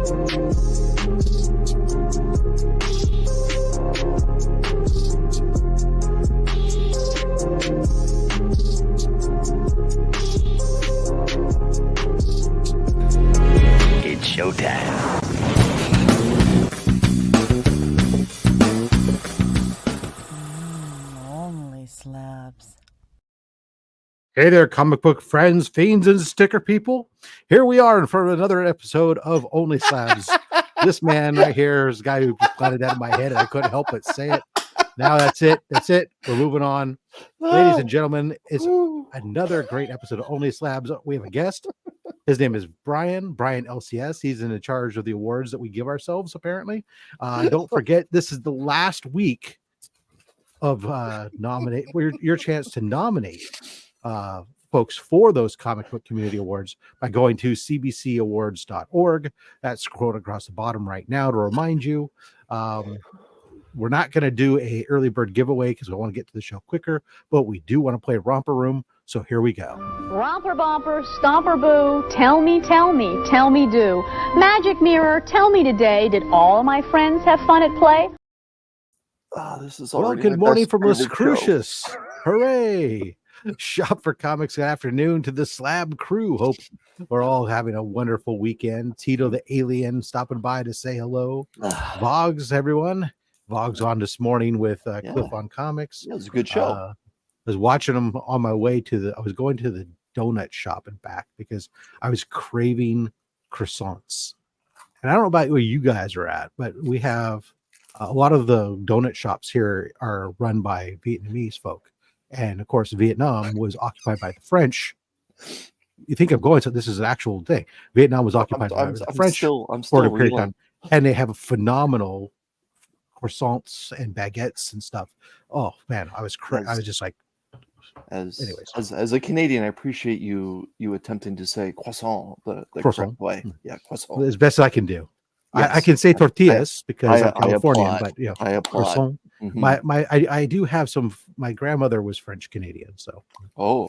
It's showtime. OnlySlabs. Hey there, comic book friends, fiends, and sticker people. Here we are for another episode of OnlySlabs. This man right here is the guy who planted that in my head, and I couldn't help but say it. Now that's it. That's it. We're moving on. Ladies and gentlemen, it's another great episode of OnlySlabs. We have a guest. His name is Brian LCS. He's in charge of the awards that we give ourselves, apparently. Don't forget, this is the last week of your chance to nominate folks for those comic book community awards by going to cbcawards.org. That's scrolled across the bottom right now to remind you. We're not going to do a early bird giveaway because we want to get to the show quicker, but we do want to play Romper Room. So here we go. Romper bumper, stomper boo, tell me do. Magic mirror, tell me today, did all of my friends have fun at play? This is Well, good morning from Las Cruces. Hooray! Shop for comics. Good afternoon to the Slab crew. Hope we're all having a wonderful weekend. Tito the alien stopping by to say hello. Vogs, everyone. Vogs on this morning with Cliff on Comics. Yeah, it was a good show. I was watching them on my way I was going to the donut shop and back because I was craving croissants. And I don't know about where you guys are at, but we have a lot of the donut shops here are run by Vietnamese folk. And of course, Vietnam was occupied by the French. You think I'm going, so this is an actual thing. Vietnam was occupied by the French for a period of time. And they have a phenomenal croissants and baguettes and stuff. Oh man, I was just like, as a Canadian, I appreciate you attempting to say croissant the croissant correct way. Yeah, croissant. As best I can do. Yes. I can say tortillas because I'm Californian, applaud. but I applaud. croissant. Mm-hmm. I do have some. My grandmother was French Canadian, so yeah.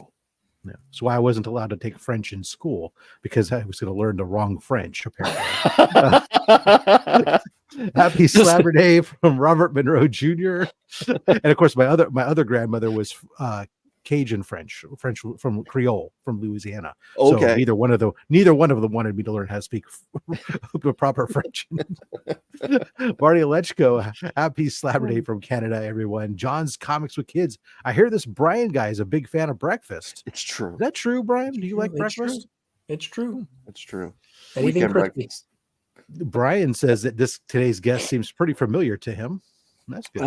That's why I wasn't allowed to take French in school because I was going to learn the wrong French. Apparently. Happy Slabber Day from Robert Monroe Jr. And of course, my other grandmother was Cajun French from Creole from Louisiana. Okay. So neither one of them wanted me to learn how to speak proper French. Marty Lechko, happy Slabber Day from Canada, everyone. John's Comics with Kids. I hear this Brian guy is a big fan of breakfast. It's true. Is that true, Brian? Do you like breakfast? It's true. It's true. Anything Weekend crispy. breakfast. Brian says that today's guest seems pretty familiar to him. That's good.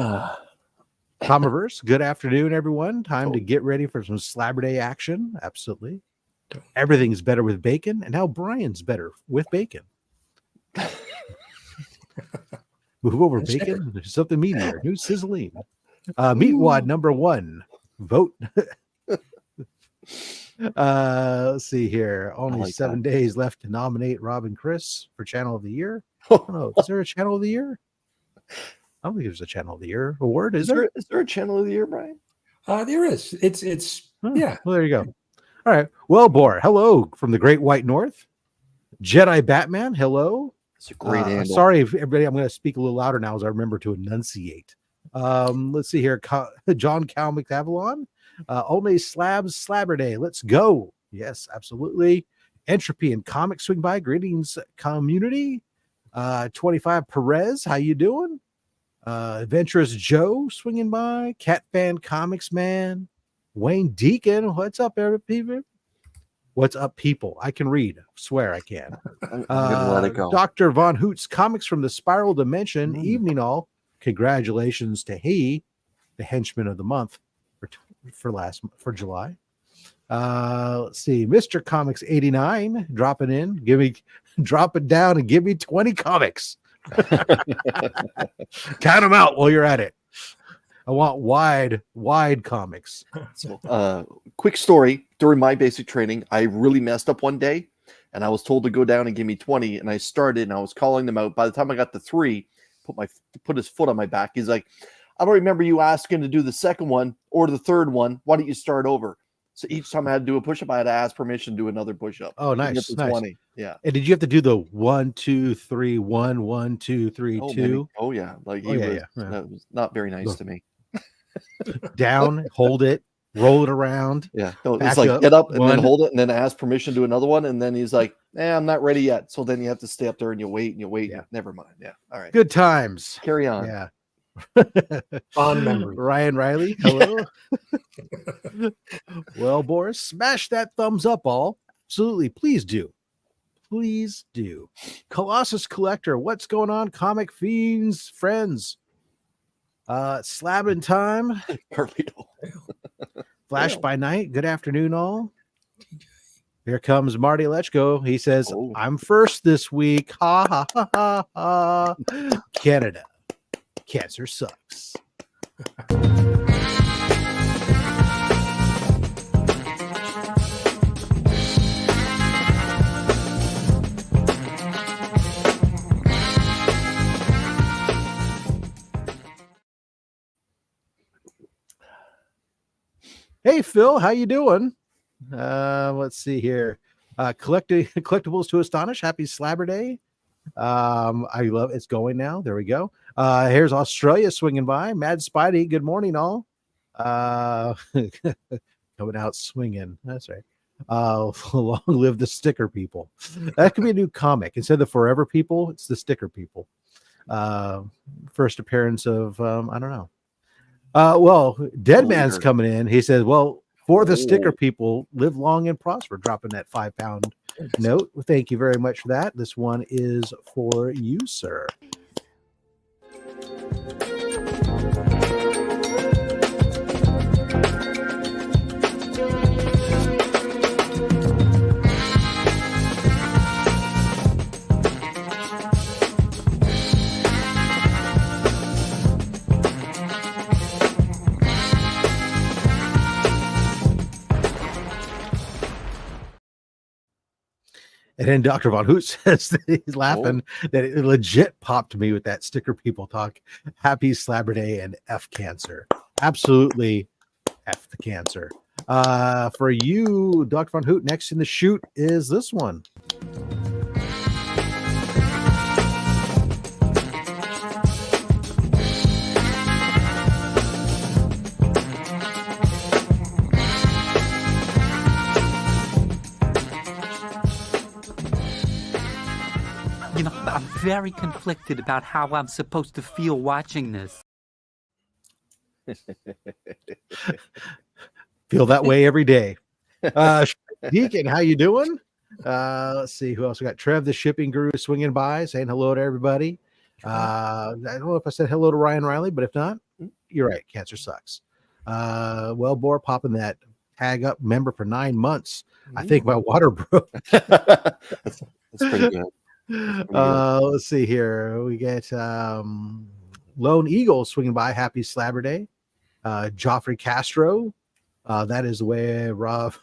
Comiverse, good afternoon, everyone. Time to get ready for some Slabber Day action. Absolutely. Everything's better with bacon, and now Brian's better with bacon. Move over, bacon. There's something meatier. New sizzling. Meat wad number 1. Vote. Let's see here. Only 7 days left to nominate Rob and Chris for Channel of the Year. I don't know. Is there a Channel of the Year? I don't think there's a Channel of the Year award. Is there? Is there a Channel of the Year, Brian? There is. It's yeah. Well, there you go. All right. Well, Bor, hello from the Great White North. Jedi Batman, hello. It's a great handle. Sorry, everybody. I'm going to speak a little louder now as I remember to enunciate. Let's see here. John Cal McAvalon. OnlySlabs Slabber Day. Let's go. Yes, absolutely. Entropy and Comic swing by. Greetings, community. 25 Perez, how you doing? Adventurous Joe swinging by. Cat Fan Comics Man. Wayne Deacon, what's up, everybody? What's up, people? I can read. I swear I can. I'm gonna let it go. Dr. Von Hoots, Comics from the Spiral Dimension. Evening all. Congratulations to he, the henchman of the month for July. Let's see. Mr. Comics 89 dropping in. Drop it down and give me 20 comics. Count them out while you're at it. I want wide comics. Quick story. During my basic training, I really messed up one day and I was told to go down and give me 20. And I started and I was calling them out. By the time I got to 3, put his foot on my back. He's like, I don't remember you asking to do the second one or the third one. Why don't you start over? So each time I had to do a push-up, I had to ask permission to do another push-up. Oh, nice. 20. Yeah. And did you have to do the 1, 2, 3, 1, 1, 2, 3, Oh, 2 yeah. Like Oh, he yeah, was. yeah. That was not very nice Look. to me. down, hold it, roll it around, Yeah. No, it's back like up, get up and then 1. hold it and then ask permission to do another one. And then he's like, I'm not ready yet. So then you have to stay up there and you wait and you wait. Yeah. Never mind. Yeah. All right. Good times. Carry on. Yeah. Fond memories. Ryan Riley, hello. Well, Boris, smash that thumbs up all. Absolutely. Please do. Please do. Colossus Collector, what's going on? Comic Fiends, friends. Slabbing time. Carlito. Flash Yeah. by night. Good afternoon, all. Here comes Marty Lechko. He says, Oh. I'm first this week. Ha ha ha ha ha. Canada. Cancer sucks. Hey Phil, how you doing? Let's see here. Collectibles to astonish. Happy Slabber Day. I love it's going now. There we go. Here's Australia swinging by. Mad Spidey. Good morning, all. Coming out swinging. That's right. Long live the sticker people. That could be a new comic. Instead of the forever people, it's the sticker people. First appearance of I don't know. Well, Dead Man's coming in. He says, well, for the sticker people, live long and prosper. Dropping that £5 note. Well, thank you very much for that. This one is for you, sir. And then Dr. Von Hoot says that he's laughing that it legit popped me with that sticker people talk. Happy Slabber Day and F cancer. Absolutely F the cancer. For you, Dr. Von Hoot, next in the shoot is this one. You know, I'm very conflicted about how I'm supposed to feel watching this. Feel that way every day. Deacon, how you doing? Let's see who else we got. Trev, the shipping guru, swinging by, saying hello to everybody. I don't know if I said hello to Ryan Riley, but if not, you're right. Cancer sucks. Well, Bor popping that tag up member for 9 months. I think my water broke. That's pretty good. Let's see here. We get Lone Eagle swinging by. Happy Slabber Day. Joffrey Castro. That is way Rob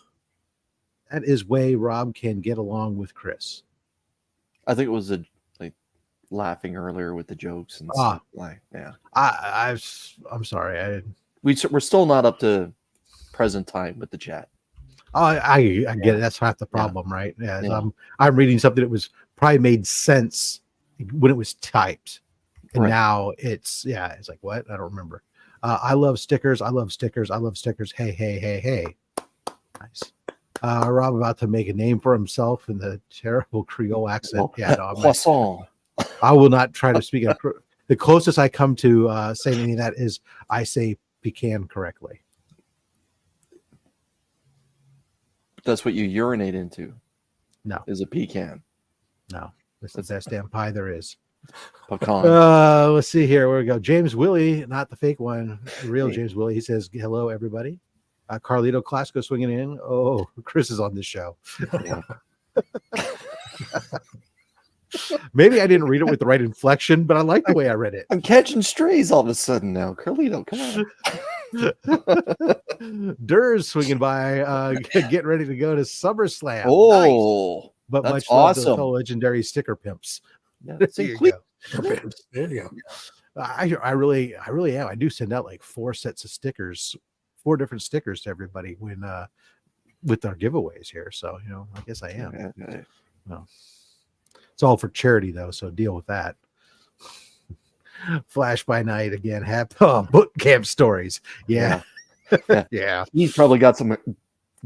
can get along with Chris. I think it was like laughing earlier with the jokes and stuff. Like, yeah. I'm sorry. We're still not up to present time with the chat. I get it. That's half the problem, right? Yeah. I'm reading something that was probably made sense when it was typed, and now it's like what? I don't remember. I love stickers. I love stickers. I love stickers. Hey, hey, hey, hey. Nice. Rob about to make a name for himself in the terrible Creole accent. Croissant. I will not try to speak. The closest I come to saying any of that is I say pecan correctly. That's what you urinate into. No. Is a pecan. No. It's the best damn pie there is. Pecan. Let's see here. Where we go. James Willie, not the fake one. The real James Willie. He says, hello, everybody. Carlito Classico swinging in. Oh, Chris is on this show. Yeah. Maybe I didn't read it with the right inflection, but I like the way I read it. I'm catching strays all of a sudden now. Carlito, come on. Durs swinging by, getting ready to go to SummerSlam. Oh, nice. But that's much love to awesome. the legitimary sticker pimps. Yeah, There you go. There you go. I really am. I do send out like 4 sets of stickers, 4 different stickers to everybody when with our giveaways here. So I guess I am. Well, it's all for charity though, so deal with that. Flash by night again. Boot camp stories. Yeah. Yeah. He's probably got some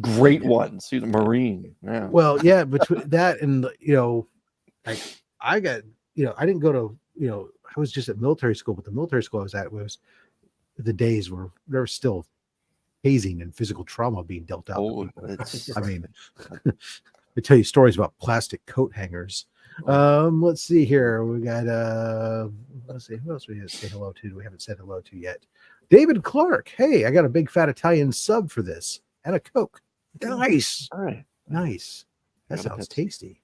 great ones. He's a Marine. Yeah. Well, yeah, between that and like I got, I didn't go to, I was just at military school, but the military school I was at was the days where there was still hazing and physical trauma being dealt out. Oh, to people. I mean, I tell you stories about plastic coat hangers. Let's see here. We got let's see who else we have to say hello to. We haven't said hello to yet. David Clark. Hey, I got a big fat Italian sub for this and a Coke. Nice. All right. Nice. That sounds tasty.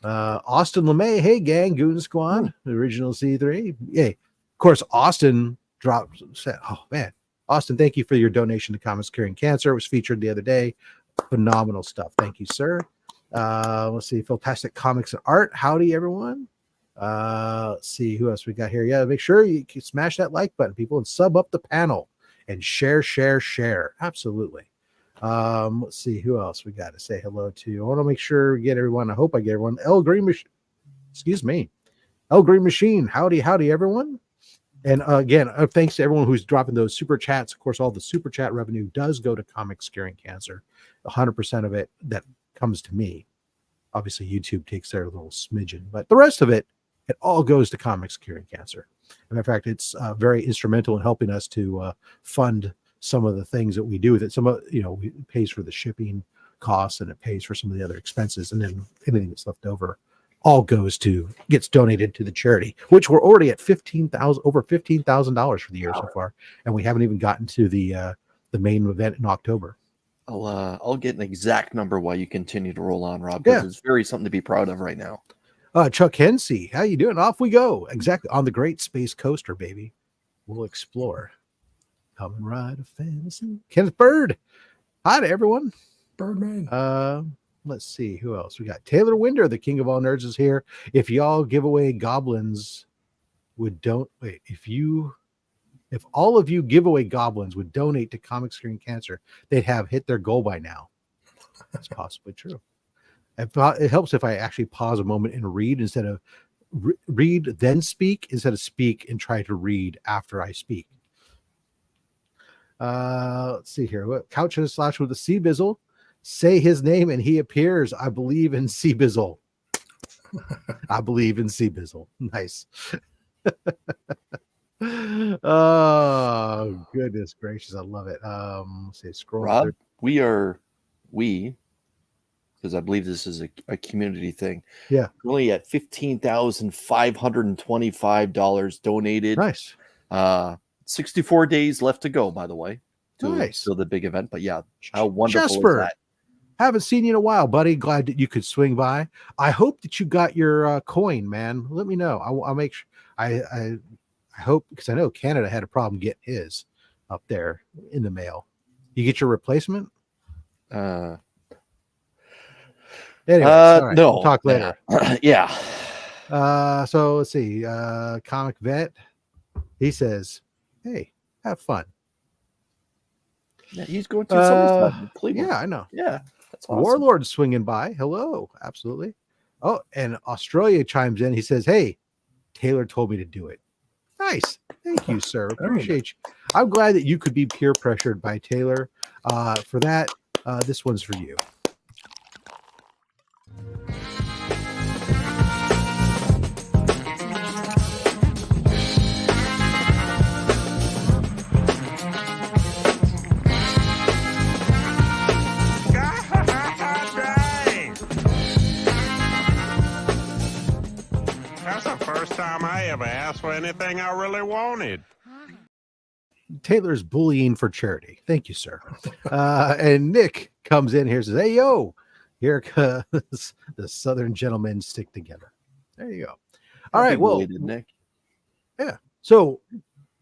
Austin LeMay. Hey, gang, Goon Squad, the original C3. Yay. Of course, Austin dropped. Oh, man. Austin, thank you for your donation to Comics Curing Cancer. It was featured the other day. Phenomenal stuff. Thank you, sir. Let's see. Fantastic Comics and Art. Howdy, everyone. Let's see who else we got here. Yeah, make sure you can smash that like button, people, and sub up the panel and share. Absolutely. Let's see who else we got to say hello to. I want to make sure we get everyone. I hope I get everyone. El Green Machine. Howdy, everyone. And again, thanks to everyone who's dropping those super chats. Of course, all the super chat revenue does go to Comics Curing Cancer. 100% of it that comes to me. Obviously, YouTube takes their little smidgen, but the rest of it all goes to Comics Curing Cancer. And in fact, it's very instrumental in helping us to fund some of the things that we do with it. Some of it pays for the shipping costs, and it pays for some of the other expenses, and then anything that's left over all gets donated to the charity, which we're already at over $15,000 for the year so far, and we haven't even gotten to the main event in October. I'll get an exact number while you continue to roll on, Rob, because it's very something to be proud of right now. Chuck Hensey, how you doing? Off we go. Exactly on the Great Space Coaster, baby. We'll explore. Come and ride a fantasy. Kenneth Bird. Hi to everyone. Birdman. Let's see who else we got. Taylor Winder, the king of all nerds, is here. If y'all give away goblins if all of you giveaway goblins would donate to Comics Curing Cancer, they'd have hit their goal by now. That's possibly true. It helps if I actually pause a moment and read instead of read then speak, instead of speak and try to read after I speak. Let's see here. What Couch and Slash with the Sea Bizzle. Say his name and he appears. I believe in Sea Bizzle. I believe in Sea Bizzle. Nice. Oh, goodness gracious. I love it. Let's see, scroll. Rob, because I believe this is a community thing. Yeah. We're only at $15,525 donated. Nice. 64 days left to go, by the way. Nice. To the big event. But yeah, how wonderful Jesper, is that? haven't seen you in a while, buddy. Glad that you could swing by. I hope that you got your coin, man. Let me know. I'll make sure. I hope, because I know Canada had a problem getting his up there in the mail. You get your replacement? Anyway, right, no. We'll talk later. Yeah. So let's see. Comic Vet. He says, "Hey, have fun." Yeah, he's going to SummerSlam in Cleveland. Yeah, I know. Yeah, that's awesome. Warlord swinging by. Hello, absolutely. Oh, and Australia chimes in. He says, "Hey, Taylor told me to do it." Nice. Thank you, sir. Appreciate you. I'm glad that you could be peer pressured by Taylor. For that, this one's for you. That's the first time I ever asked for anything I really wanted. Taylor's bullying for charity. Thank you, sir. And Nick comes in here and says, "Hey, yo, here comes the Southern gentlemen stick together." There you go. All right. Well, Nick. Yeah. So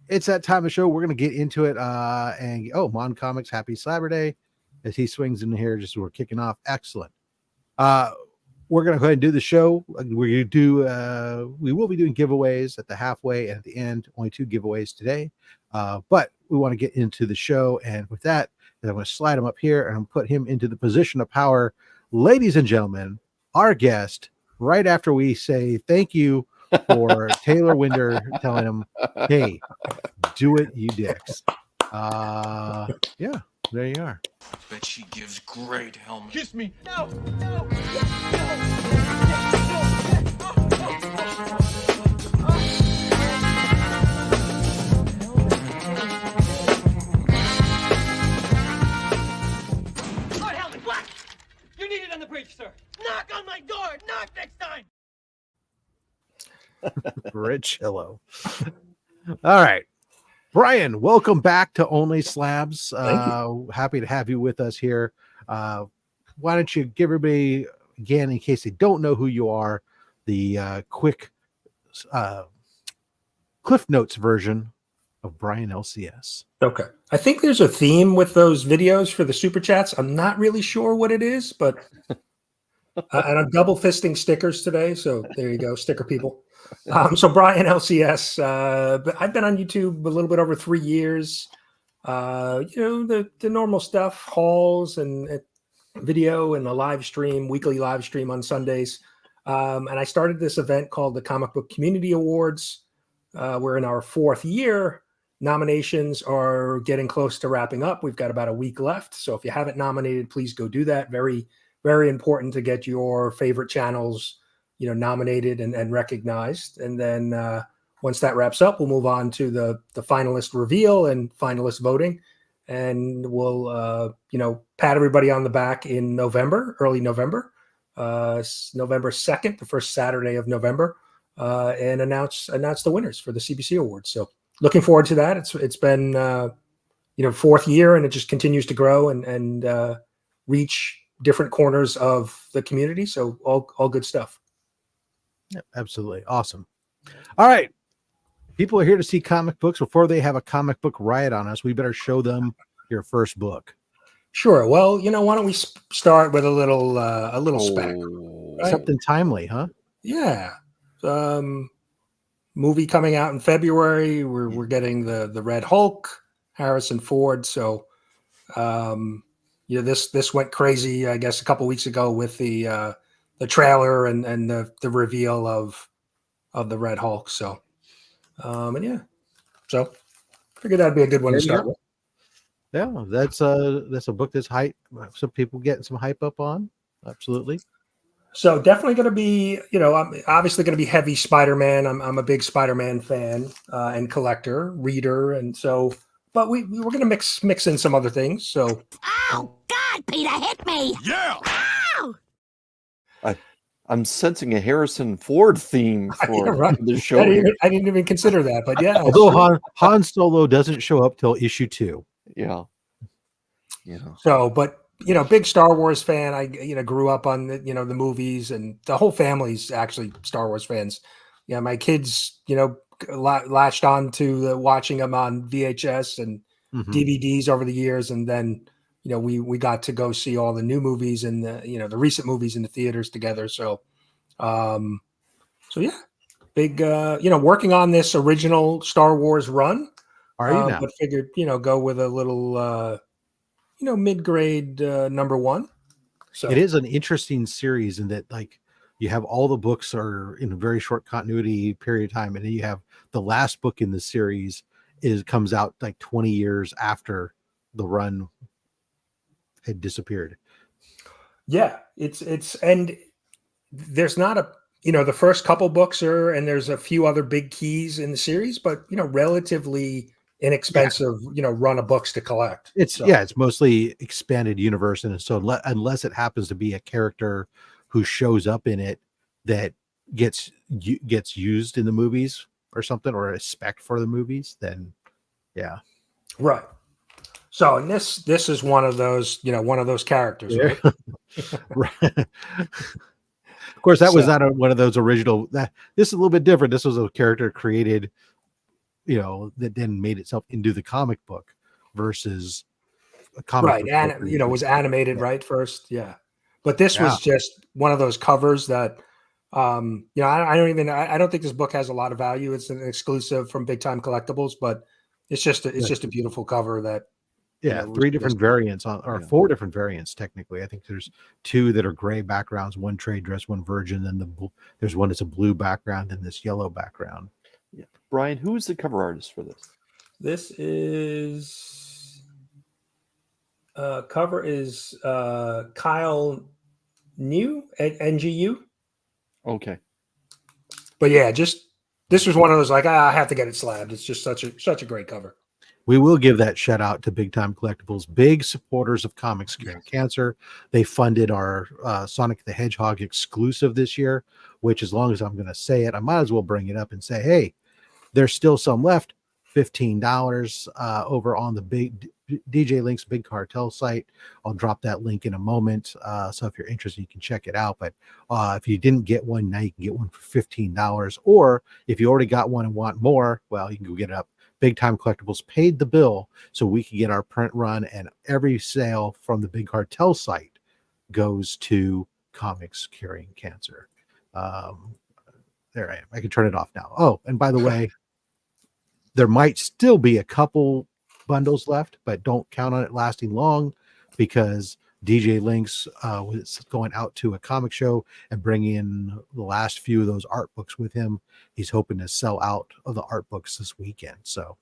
it's that time of show. We're going to get into it. And Mon Comics, happy Cyber Day. As he swings in here, just we're kicking off. Excellent. We're going to go ahead and do the show. We will be doing giveaways at the halfway and at the end. Only 2 giveaways today. But we want to get into the show. And with that, I'm going to slide him up here and I'm put him into the position of power. Ladies and gentlemen, our guest right after we say thank you for Taylor Winder telling him, hey, do it, you dicks. Yeah, there you are. Bet she gives great helmet. Kiss me. Lord helmet, what? You need it on the bridge, sir. Knock on my door. Knock next time. Rich Hillo. All right. Brian, welcome back to Only Slabs. Happy to have you with us here. Why don't you give everybody, again, in case they don't know who you are, the quick Cliff Notes version of Brian LCS. Okay. I think there's a theme with those videos for the super chats. I'm not really sure what it is, but and I'm double fisting stickers today. So there you go, sticker people. So Brian LCS, but I've been on YouTube a little bit over 3 years. The normal stuff, hauls and video and a live stream, weekly live stream on Sundays. And I started this event called the Comic Book Community Awards. We're in our 4th year. Nominations are getting close to wrapping up. We've got about a week left. So if you haven't nominated, please go do that. Very, very important to get your favorite channels, nominated and recognized. And then once that wraps up, we'll move on to the finalist reveal and finalist voting. And we'll, pat everybody on the back in November, early November, November 2nd, the first Saturday of November, and announce the winners for the CBC Awards. So looking forward to that. It's been, 4th year, and it just continues to grow and reach different corners of the community. So all good stuff. Yeah, absolutely. Awesome. All right. People are here to see comic books. Before they have a comic book riot on us, we better show them your first book. Sure. Well, why don't we start with a little spec? Right? Something timely, huh? Yeah. Movie coming out in February. We're getting the Red Hulk, Harrison Ford. So, this went crazy, I guess, a couple weeks ago with the trailer and the reveal of the Red Hulk. So, so figured that'd be a good one to start with. Yeah, that's a book that's hype. Some people getting some hype up on. Absolutely. So definitely going to be, I'm obviously going to be heavy Spider-Man. I'm a big Spider-Man fan and collector, reader, and so. But we're going to mix in some other things. So. Oh God, Peter hit me! Yeah. Ow! I'm sensing a Harrison Ford theme for the show. I didn't even consider that, but yeah. Although Han Solo doesn't show up till issue 2. Yeah. So, but big Star Wars fan. I grew up on the movies, and the whole family's actually Star Wars fans. Yeah, my kids latched on to watching them on VHS and DVDs over the years, and then we got to go see all the new movies and the recent movies in the theaters together. So, yeah, big working on this original Star Wars run. Are you now? But figured go with a little mid-grade number 1. So it is an interesting series in that you have all the books are in a very short continuity period of time, and then you have the last book in the series comes out 20 years after the run had disappeared. Yeah, it's and there's not a the first couple books and there's a few other big keys in the series, but relatively inexpensive run of books to collect. It's mostly expanded universe, and so unless it happens to be a character who shows up in it that gets used in the movies or something, or a spec for the movies, then yeah, right. So, and this is one of those characters, right? Right. Of course, that was not one of those original. This is a little bit different. This was a character created, that then made itself into the comic book versus a comic right. book. And was animated right first, yeah. But this was just one of those covers that, I don't think this book has a lot of value. It's an exclusive from Big Time Collectibles, but it's just a beautiful cover that. Yeah, we're three supposed different to- variants or yeah. 4 different variants technically. I think there's 2 that are gray backgrounds, 1 trade dress, 1 virgin, then there's one that's a blue background and this yellow background. Yeah. Brian, who is the cover artist for this? This is cover is Kyle New at NGU. Okay. But yeah, just this was one of those like I have to get it slabbed. It's just such a great cover. We will give that shout out to Big Time Collectibles, big supporters of Comics Curing Cancer. They funded our Sonic the Hedgehog exclusive this year, which, as long as I'm going to say it, I might as well bring it up and say, hey, there's still some left. $15 over on the big DJ Link's Big Cartel site. I'll drop that link in a moment. So if you're interested, you can check it out. But if you didn't get one, now you can get one for $15. Or if you already got one and want more, well, you can go get it up. Big Time Collectibles paid the bill so we can get our print run, and every sale from the Big Cartel site goes to Comics Curing Cancer. There I am. I can turn it off now. Oh, and by the way, there might still be a couple bundles left, but don't count on it lasting long because DJ Links was going out to a comic show and bringing in the last few of those art books with him. He's hoping to sell out of the art books this weekend. So,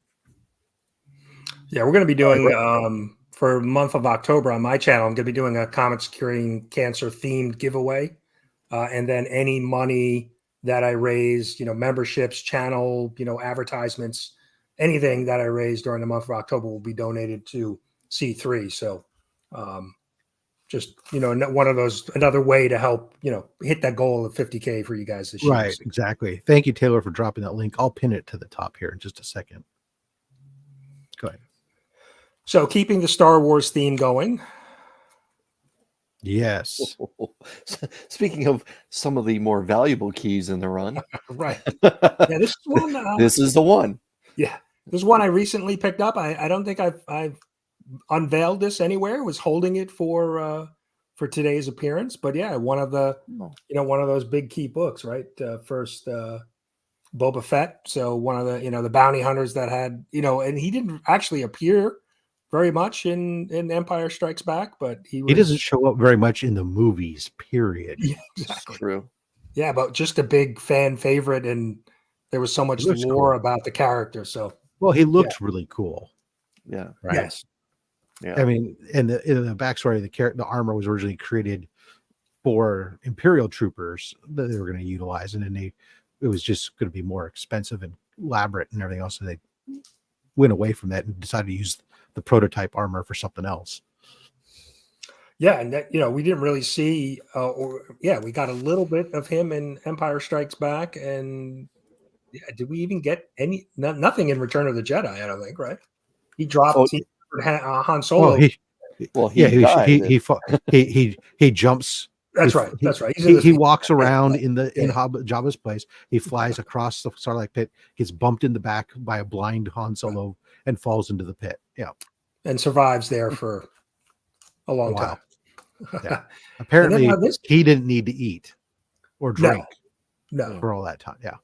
yeah, we're going to be doing for the month of October on my channel. I'm going to be doing a Comics Curing Cancer themed giveaway, and then any money that I raise, memberships, channel, advertisements, anything that I raise during the month of October will be donated to C3. So, just one of those, another way to help hit that goal of 50K for you guys this year. Right, exactly. Thank you, Taylor, for dropping that link. I'll pin it to the top here in just a second. Go ahead. So, keeping the Star Wars theme going. Yes. Speaking of some of the more valuable keys in the run, Right? Yeah, this is one. This is the one. Yeah, this is one I recently picked up. I don't think I've unveiled this anywhere. Was holding it for today's appearance, but yeah, one of the one of those big key books, right? First Boba Fett, so one of the the bounty hunters that had and he didn't actually appear very much in Empire Strikes Back, but he doesn't show up very much in the movies, period. Yeah, exactly. True. Yeah, but just a big fan favorite, and there was so much lore about the character. So well, he looked really cool. Yeah. Right. Yes. Yeah. I mean, in the backstory, the armor was originally created for Imperial troopers that they were going to utilize, and then it was just going to be more expensive and elaborate and everything else. So they went away from that and decided to use the prototype armor for something else. Yeah, and that we didn't really see, we got a little bit of him in Empire Strikes Back, and did we even get nothing in Return of the Jedi? I don't think, right? He dropped Han Solo. He jumps. That's right. That's right. He walks around in Jabba's place. He flies across the Sarlacc pit, gets bumped in the back by a blind Han Solo, and falls into the pit. Yeah, and survives there for a long time. Yeah. Apparently, he didn't need to eat or drink for all that time. Yeah.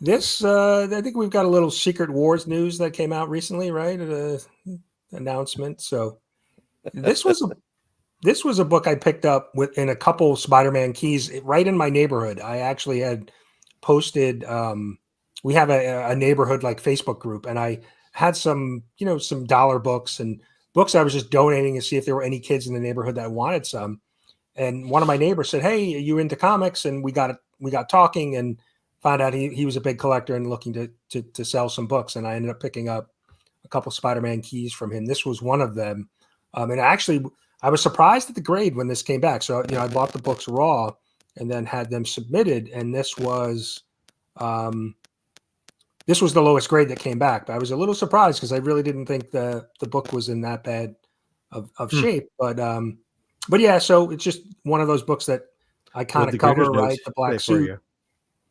This, I think we've got a little Secret Wars news that came out recently, right? Announcement. So this was a book I picked up in a couple Spider-Man keys right in my neighborhood. I actually had posted. We have a neighborhood like Facebook group, and I had some dollar books and books I was just donating to see if there were any kids in the neighborhood that wanted some. And one of my neighbors said, "Hey, are you into comics?" And we got talking and found out he was a big collector and looking to sell some books. And I ended up picking up a couple Spider-Man keys from him. This was one of them. And actually, I was surprised at the grade when this came back. So, I bought the books raw and then had them submitted. And this was the lowest grade that came back. But I was a little surprised because I really didn't think the book was in that bad of shape. But yeah, so it's just one of those books that I kind of cover, right? The black suit.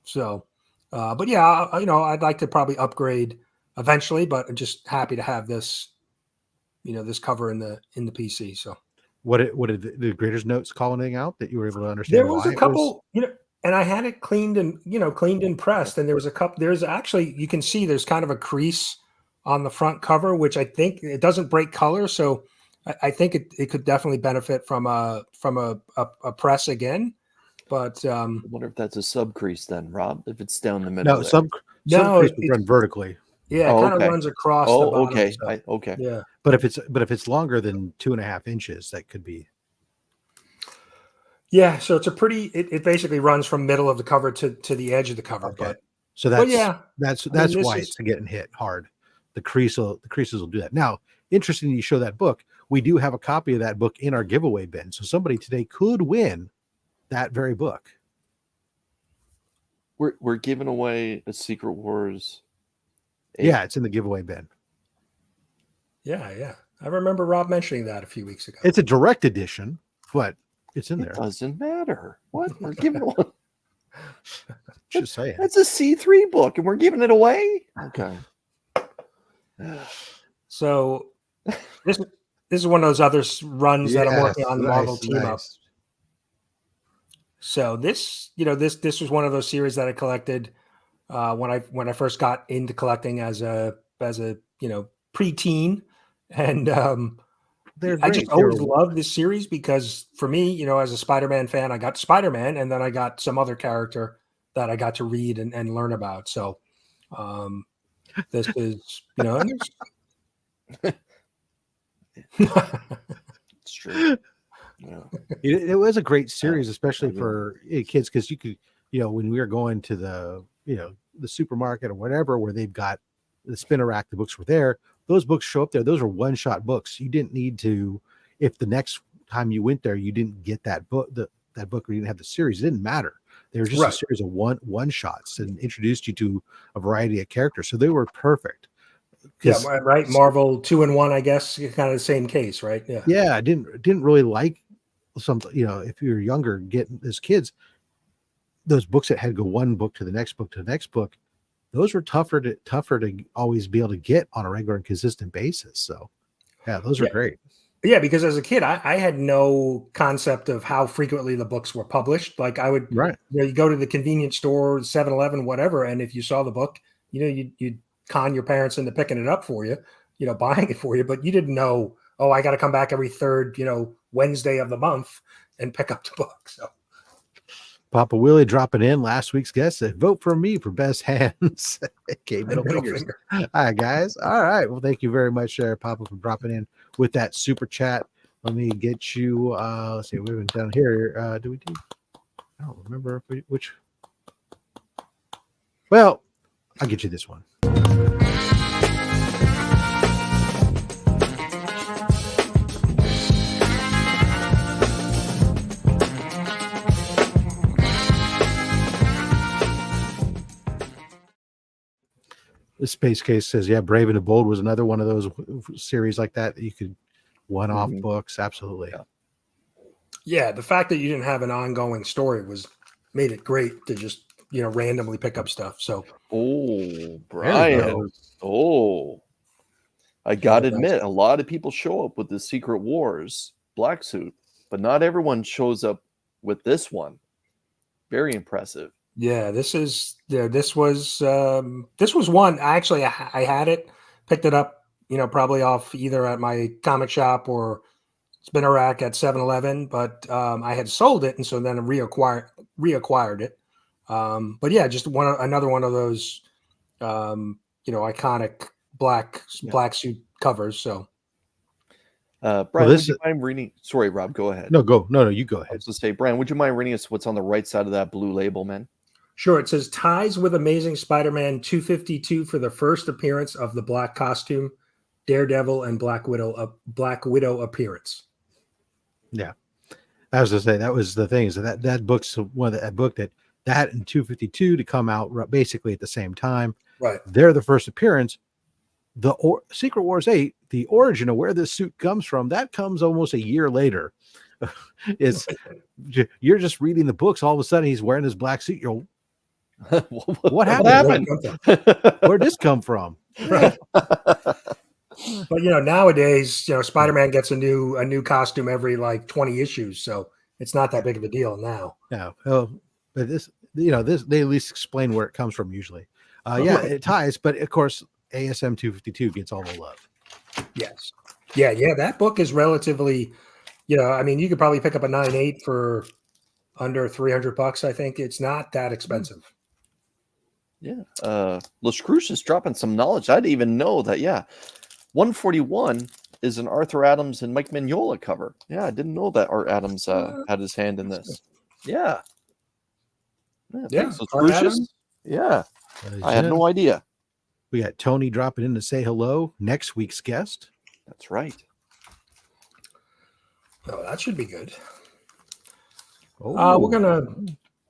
So, but yeah, I'd like to probably upgrade eventually, but I'm just happy to have this, this cover in the PC. So, what did the graders notes call anything out that you were able to understand? There was a couple, and I had it cleaned and pressed, and there was a couple. There's actually, you can see there's kind of a crease on the front cover, which I think it doesn't break color. So I think it could definitely benefit from a press again. But I wonder if that's a sub crease then, Rob. If it's down the No, middle. some crease would run vertically. Yeah, it kind of runs across the bottom. Okay. So, Okay. Yeah. But if it's longer than 2.5 inches, that could be. Yeah, so it's a pretty. It basically runs from middle of the cover to the edge of the cover. Okay. But So that's why it's getting hit hard. The creases will do that. Now, interesting you show that book. We do have a copy of that book in our giveaway bin. So somebody today could win that very book. We're giving away a Secret Wars. 8. Yeah, it's in the giveaway bin. Yeah. I remember Rob mentioning that a few weeks ago. It's a direct edition, but it's in there. It doesn't matter. What? We're giving one. Just saying. That's a C3 book and we're giving it away? Okay. So this is one of those other runs that I'm working on the Marvel team up. So this was one of those series that I collected when I first got into collecting as a preteen, and I just always loved this series because for me, as a Spider-Man fan, I got Spider-Man, and then I got some other character that I got to read and learn about. So this is It's true. Yeah. It was a great series, especially for kids, because you could, when we were going to the supermarket or whatever, where they've got the spinner rack, the books were there. Those books show up there. Those are one-shot books. You didn't need to, if the next time you went there, you didn't get that book, that book, or you didn't have the series. It didn't matter. They were just a series of one shots and introduced you to a variety of characters. So they were perfect. Yeah, right. Marvel 2-in-1, I guess, kind of the same case, right? Yeah. Yeah, I didn't really like something. If you're younger, getting as kids, those books that had to go one book to the next book to the next book, those were tougher to always be able to get on a regular and consistent basis. So, yeah, those are great. Yeah, because as a kid, I had no concept of how frequently the books were published. Like I would, you go to the convenience store, 7-Eleven, whatever, and if you saw the book, you'd con your parents into picking it up for you, buying it for you, but you didn't know, I got to come back every third, Wednesday of the month and pick up the book. So Papa Willie dropping in, last week's guest said, vote for me for best hands. Okay, middle finger. All right, guys. All right. Well, thank you very much, Papa, for dropping in with that super chat. Let me get you, let's see, we went down here. I don't remember which. Well, I'll get you this one. The Space Case says, yeah, Brave and the Bold was another one of those series like that you could one-off books. Absolutely. Yeah, the fact that you didn't have an ongoing story made it great to just, randomly pick up stuff. So, Brian. I got to admit, a lot of people show up with the Secret Wars black suit, but not everyone shows up with this one. Very impressive. Yeah, this was one. Actually, I had it, picked it up, probably off either at my comic shop or spinner rack at 7-Eleven, but I had sold it, and so then I reacquired it. But yeah, just another one of those, iconic black suit covers. So, Brian, would you mind reading? Sorry, Rob, go ahead. No, you go ahead. I was going to say, Brian, would you mind reading us what's on the right side of that blue label, man? Sure. It says ties with Amazing Spider-Man 252 for the first appearance of the black costume, Daredevil, and Black Widow appearance. Yeah, I was going to say that was the thing, is that book's one of that book that and 252 to come out basically at the same time. Right. They're the first appearance. The Secret Wars 8, the origin of where this suit comes from, that comes almost a year later. You're just reading the books. All of a sudden, he's wearing his black suit. You're, what happened? Where'd this come from? Right. But nowadays, Spider-Man gets a new costume every like 20 issues, so it's not that big of a deal now. Yeah. Well, but this they at least explain where it comes from usually. It ties, but of course, ASM 252 gets all the love. Yes. Yeah. That book is relatively, I mean, you could probably pick up a 9.8 for under $300. I think it's not that expensive. Yeah. Lascrouche is dropping some knowledge. I didn't even know that. Yeah. 141 is an Arthur Adams and Mike Mignola cover. Yeah, I didn't know that Art Adams had his hand in this. Yeah. Thanks, Art Adams. Yeah. I had no idea. We got Tony dropping in to say hello. Next week's guest. That's right. Oh, that should be good. Oh, we're gonna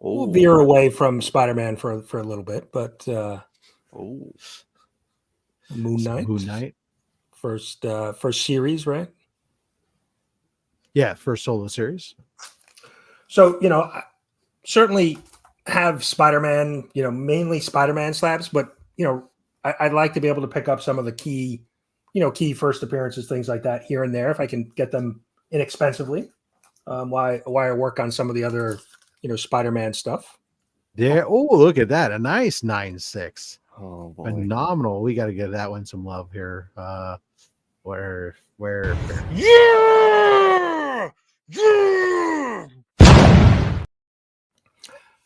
we'll veer away from Spider-Man for a little bit, but Moon Knight. First series, right? Yeah, first solo series. So, I certainly have Spider-Man, mainly Spider-Man slabs, but I'd like to be able to pick up some of the key first appearances, things like that here and there if I can get them inexpensively. Why I work on some of the other, Spider-Man stuff. Yeah. Oh, look at that. A nice 9.6. Oh, boy. Phenomenal. We got to give that one some love here. Where? Yeah!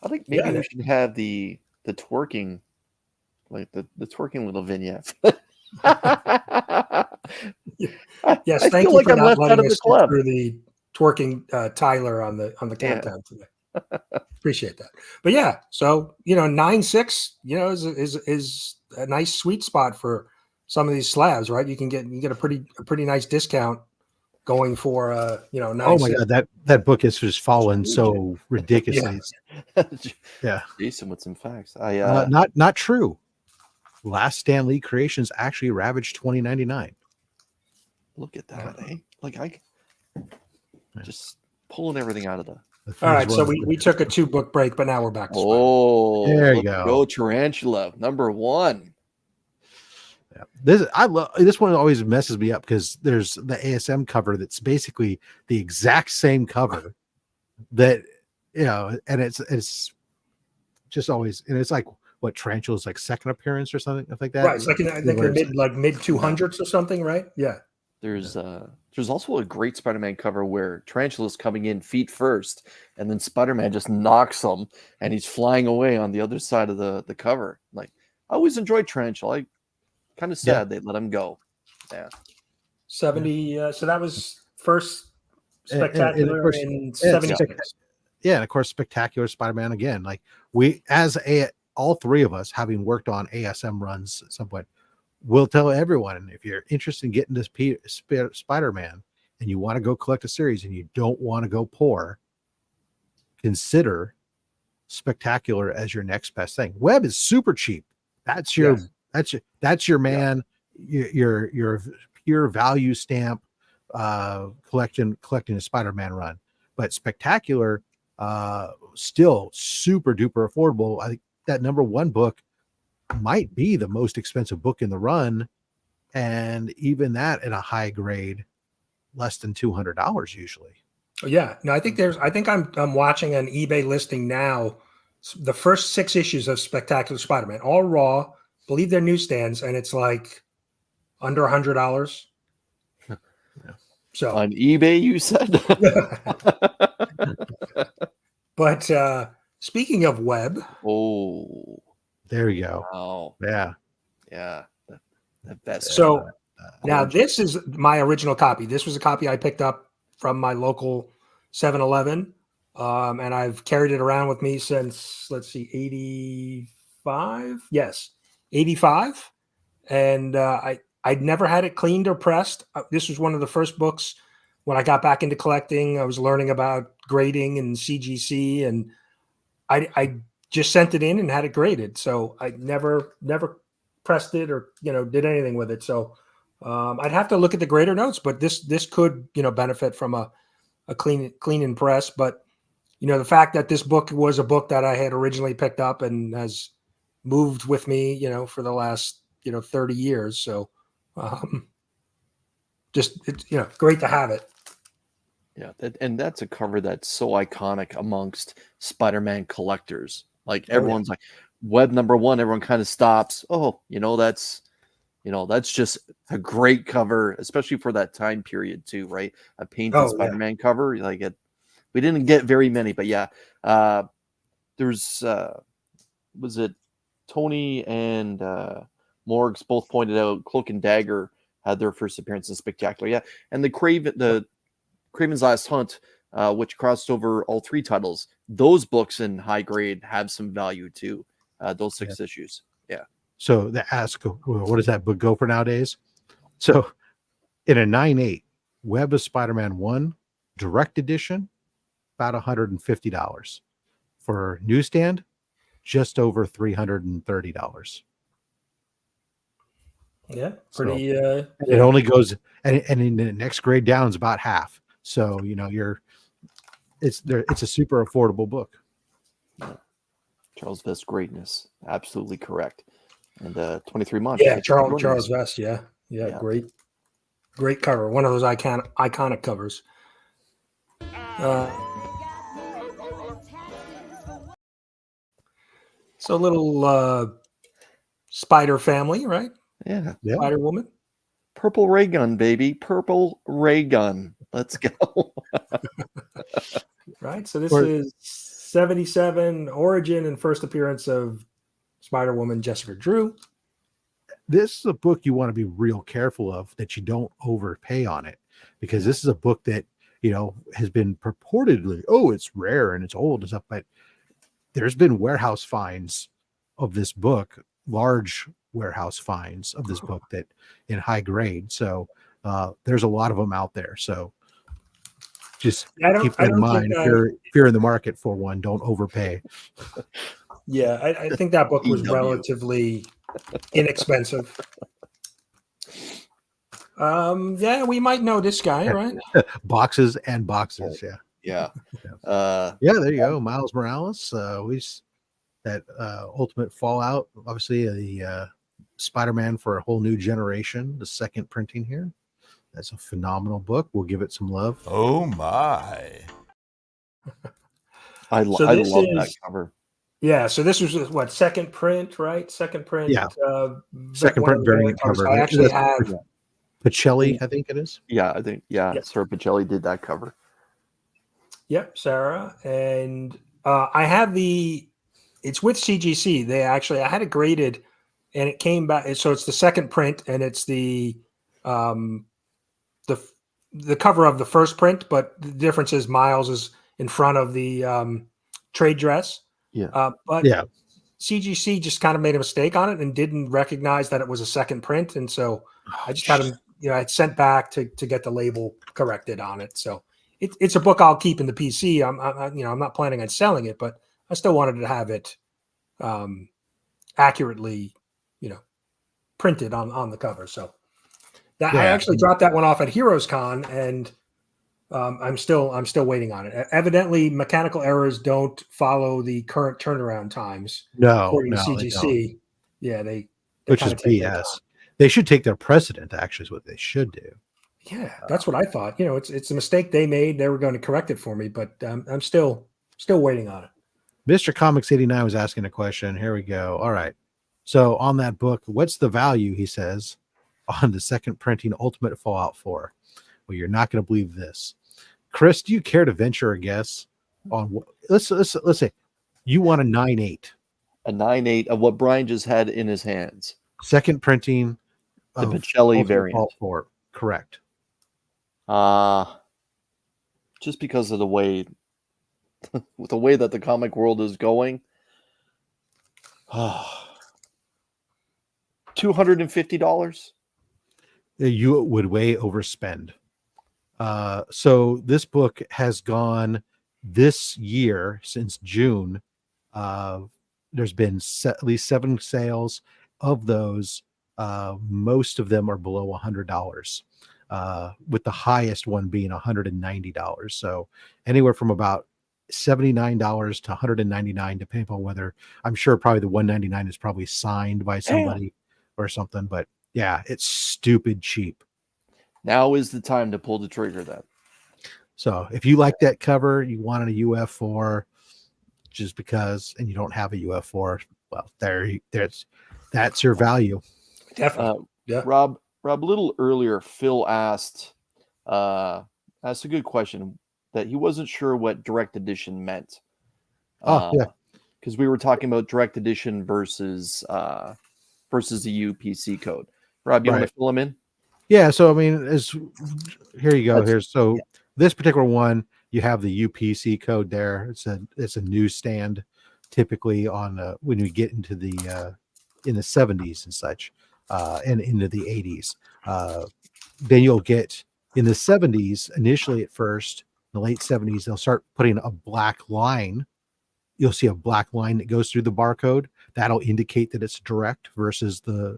I think maybe we should have the twerking, like the twerking little vignette. Yes, I thank feel you like for I'm not left out letting of the us get club. through the twerking Tyler on the countdown today. Appreciate that. But yeah, so 9.6, is a nice sweet spot for some of these slabs, right? You get a pretty nice discount going for 9.6. Oh my god, that book has just fallen so ridiculously. Yeah. Jason with some facts. Not true. Last Stan Lee creations actually ravaged $20.99. Look at that, eh? Like I just pulling everything out of the. All right, so we took a 2-book break, but now we're back to Spider-Man. There you go. Tarantula #1. Yeah. This one always messes me up because there's the ASM cover that's basically the exact same cover that and it's just always, and it's like what Tarantula's like second appearance or something like that. Right, it's like mid 200s or something, right? Yeah. There's also a great Spider-Man cover where Tarantula's coming in feet first, and then Spider-Man just knocks him, and he's flying away on the other side of the cover. Like, I always enjoyed Tarantula. I kind of sad they let him go. Yeah. 70. So that was first Spectacular in 76. Yeah, and of course, Spectacular Spider-Man again. Like all three of us, having worked on ASM runs at some point, we'll tell everyone, if you're interested in getting this Spider-Man and you want to go collect a series and you don't want to go poor, consider Spectacular as your next best thing. Web is super cheap. That's your man. Your pure value stamp collecting a Spider-Man run. But Spectacular still super duper affordable. I think that #1 book might be the most expensive book in the run, and even that in a high grade, less than $200 usually. Yeah, no, I think I'm watching an eBay listing now. The first 6 issues of Spectacular Spider-Man, all raw. Believe they're newsstands, and it's like under $100. So on eBay, you said. But speaking of web, there you go. Wow. Yeah. The best. So now this is my original copy. This was a copy I picked up from my local 7-Eleven, and I've carried it around with me since, let's see, 85. Yes, 85. And I'd never had it cleaned or pressed. This was one of the first books when I got back into collecting. I was learning about grading and CGC, and I just sent it in and had it graded. So I never pressed it or did anything with it. So I'd have to look at the grader notes, but this could benefit from a clean and press. But the fact that this book was a book that I had originally picked up and has moved with me for the last 30 years. So just it's great to have it. Yeah, and that's a cover that's so iconic amongst Spider-Man collectors. Like everyone's like, Web #1, everyone kind of stops. Oh, that's That's just a great cover, especially for that time period too, right? A painted Oh, yeah. Spider-Man cover, like it. We didn't get very many, but yeah, there's was it Tony and Morgs both pointed out Cloak and Dagger had their first appearance in Spectacular, yeah, and the Craven's Last Hunt, which crossed over all 3 titles. Those books in high grade have some value too. Those 6 issues, yeah. So the ask, what does that book go for nowadays? So in a 9.8 Web of Spider-Man 1 direct edition, about $150. For newsstand, just over $330. Yeah, pretty. It only goes, and in the next grade down is about half. So it's a super affordable book. Charles Vest greatness, absolutely correct. And 23 months. Yeah, Charles Vest. Yeah, great cover. One of those iconic covers. So little spider family, right? Yeah. Spider Woman. Purple ray gun, baby. Purple ray gun. Let's go. Right. So this is 77 origin and first appearance of Spider Woman Jessica Drew. This is a book you want to be real careful of, that you don't overpay on it, because this is a book that has been purportedly, it's rare and it's old and stuff, but there's been warehouse finds of this book, large warehouse finds of this book that in high grade. So there's a lot of them out there. So just keep that in mind. If you're in the market for one, don't overpay. Yeah, I think that book was relatively inexpensive. Yeah, we might know this guy, right? Boxes and boxes, yeah. There you go, Miles Morales. That Ultimate Fallout, obviously the Spider-Man for a Whole New Generation, the second printing here. That's a phenomenal book. We'll give it some love. Oh my! I love that cover. Yeah, so this was what, second print, right? Second print. Yeah. Second print variant cover. I actually have Pacelli, I think it is. Yeah, I think Sarah Pacelli did that cover. Yep, Sarah, and I have it's with CGC. I had it graded, and it came back. So it's the second print, and it's the cover of the first print, but the difference is Miles is in front of the trade dress. Yeah. But CGC just kind of made a mistake on it and didn't recognize that it was a second print, and so I just had him. I sent back to get the label corrected on it. So it's a book I'll keep in the PC. I'm not planning on selling it, but I still wanted to have it accurately, printed on the cover. So I actually dropped that one off at Heroes Con, and I'm still waiting on it. Evidently, mechanical errors don't follow the current turnaround times. According to CGC. They which is BS. They should take their precedent. Actually, is what they should do. Yeah, that's what I thought. It's a mistake they made. They were going to correct it for me, but I'm still waiting on it. Mr. Comics 89 was asking a question. Here we go. All right. So on that book, what's the value, he says, on the second printing Ultimate Fallout 4? Well, you're not going to believe this. Chris, do you care to venture a guess on what? Let's say you want a 9.8. A 9.8 of what Brian just had in his hands. Second printing the Pacelli variant. Fallout 4. Correct. Just because of the way that the comic world is going. $250. You would way overspend. So this book has gone this year since June. There's been at least 7 sales. Of those, most of them are below $100, with the highest one being $190. So anywhere from about $79 to $199, depending on whether, I'm sure probably the $199 is probably signed by somebody or something. But yeah, it's stupid cheap. Now is the time to pull the trigger then. So if you like that cover, you wanted a UF4 just because, and you don't have a UF4, well, that's your value. Definitely. Yeah. Rob, a little earlier, Phil asked a good question that he wasn't sure what direct edition meant. Yeah. Because we were talking about direct edition versus the UPC code. Rob, you want to fill him in? Yeah. So I mean, here you go. This particular one. You have the UPC code there. It's a newsstand, typically on when we get into the in the 70s and such, and into the 80s. Then you'll get in the 70s initially at first, in the late 70s, they'll start putting a black line. You'll see a black line that goes through the barcode. That'll indicate that it's direct versus the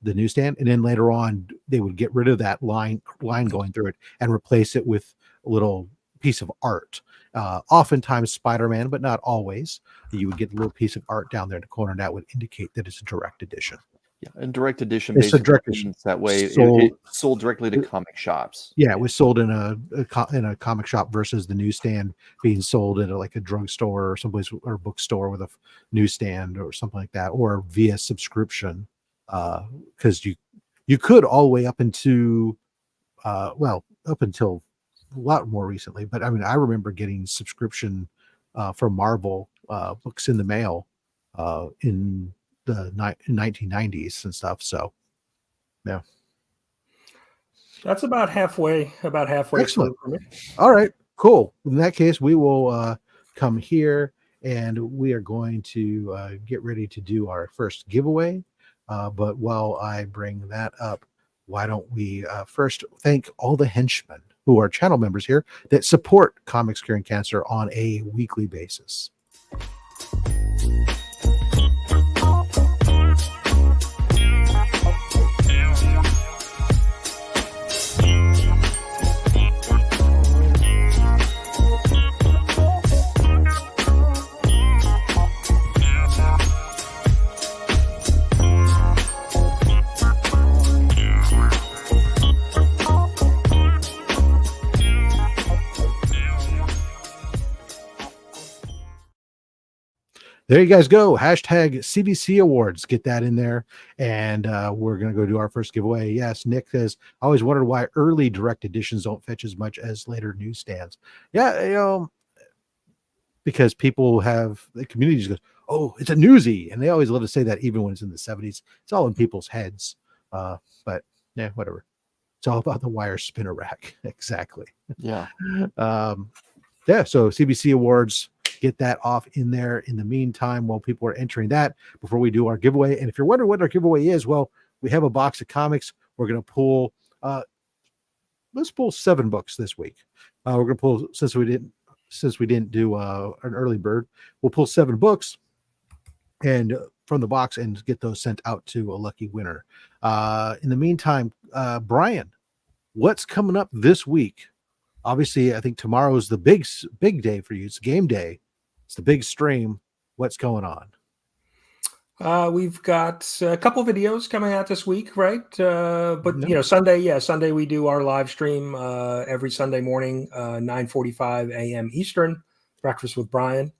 newsstand. And then later on, they would get rid of that line going through it and replace it with a little piece of art. Oftentimes Spider-Man, but not always. You would get a little piece of art down there in the corner that would indicate that it's a direct edition. Yeah, and direct edition. It's a direct edition. That way, it sold directly to comic shops. Yeah, it was sold in a comic shop versus the newsstand being sold at like a drugstore or someplace or a bookstore with a newsstand or something like that, or via subscription. Because you could all the way up into up until a lot more recently, but I mean, I remember getting subscription for Marvel books in the mail in the 1990s and stuff. So, yeah, that's about halfway. Excellent. All right, cool. In that case, we will come here and we are going to get ready to do our first giveaway. But while I bring that up, why don't we first thank all the henchmen who are channel members here that support Comics Curing Cancer on a weekly basis. There you guys go. Hashtag CBC Awards. Get that in there. And we're going to go do our first giveaway. Yes, Nick says, I always wondered why early direct editions don't fetch as much as later newsstands. Yeah, because people have, the community just goes, oh, it's a newsie. And they always love to say that even when it's in the 70s. It's all in people's heads. But yeah, whatever. It's all about the wire spinner rack. Exactly. Yeah. Yeah, so CBC Awards. Get that off in there in the meantime while people are entering that before we do our giveaway. And if you're wondering what our giveaway is, well, we have a box of comics. We're going to pull, let's pull 7 books this week. We're going to pull, since we didn't do an early bird, we'll pull 7 books and from the box and get those sent out to a lucky winner. In the meantime, Brian, what's coming up this week? Obviously, I think tomorrow is the big day for you. It's game day. It's the big stream. What's going on? We've got a couple videos coming out this week, right? But Sunday we do our live stream every Sunday morning, 9:45 a.m. Eastern, Breakfast with Brian,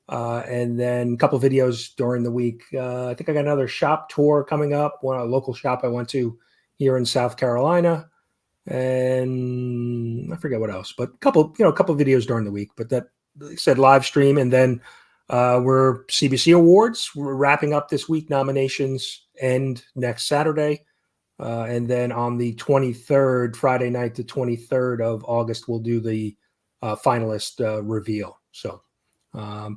and then a couple videos during the week. I think I got another shop tour coming up. A local shop I went to here in South Carolina. And I forget what else, but a couple videos during the week, but that, like I said, live stream. And then we're CBC Awards. We're wrapping up this week. Nominations end next Saturday. And then on the 23rd, Friday night, the 23rd of August, we'll do the finalist reveal. So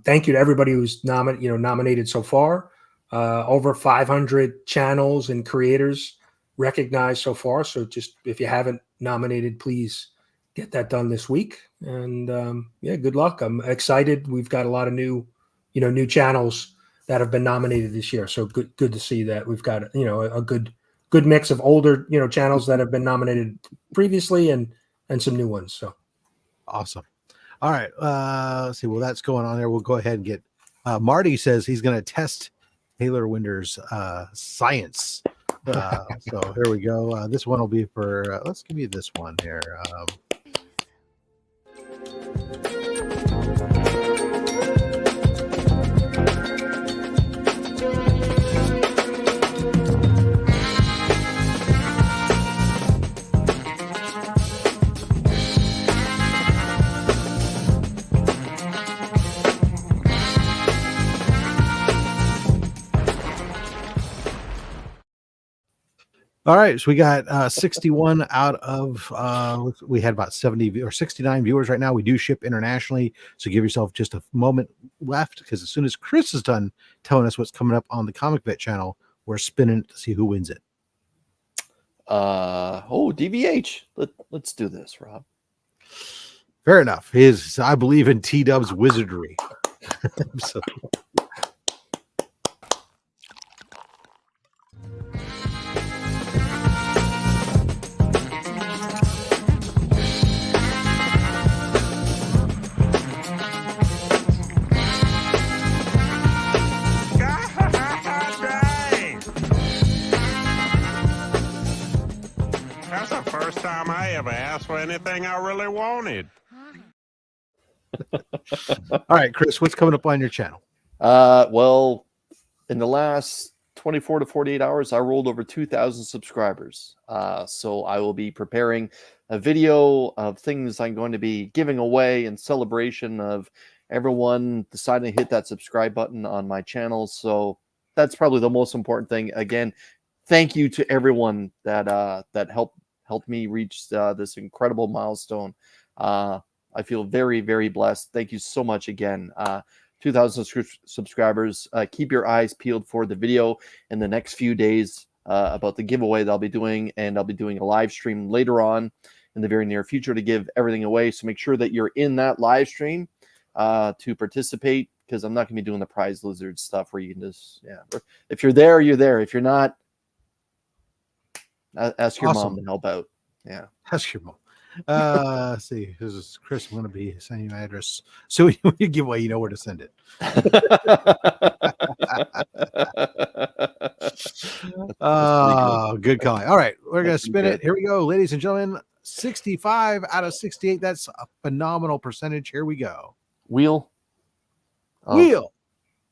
thank you to everybody who's nominated so far. Over 500 channels and creators recognized so far. So just if you haven't nominated, please get that done this week. And good luck. I'm excited. We've got a lot of new channels that have been nominated this year. So good to see that we've got a good mix of older channels that have been nominated previously and some new ones. So awesome. All right. Let's see. Well, that's going on there. We'll go ahead and get Marty says he's going to test Taylor Winder's science. So here we go. This one will be for, let's give you this one here. All right, so we got 61 out of we had about 70 or 69 viewers right now. We do ship internationally, so give yourself just a moment left, because as soon as Chris is done telling us what's coming up on the Comic Vet channel, we're spinning it to see who wins it. DVH. Let's do this, Rob. Fair enough. I believe in T-Dub's wizardry. So, Dang. That's the first time I ever asked for anything I really wanted. all right, Chris, what's coming up on your channel? Well, in the last 24 to 48 hours, I rolled over 2,000 subscribers. So I will be preparing a video of things I'm going to be giving away in celebration of everyone deciding to hit that subscribe button on my channel. So that's probably the most important thing. Again, thank you to everyone that helped me reach this incredible milestone. I feel very, very blessed. Thank you so much again. 2,000 subscribers. Keep your eyes peeled for the video in the next few days about the giveaway that I'll be doing, and I'll be doing a live stream later on in the very near future to give everything away. So make sure that you're in that live stream to participate, because I'm not going to be doing the prize lizard stuff where you can just, if you're there, you're there. If you're not, ask your mom to help out. Yeah. Ask your mom. Let's see. This is Chris. I'm going to be sending you my address. So when you give away, you know where to send it. Good call. All right. We're going to spin it. Here we go, ladies and gentlemen. 65 out of 68. That's a phenomenal percentage. Here we go. Wheel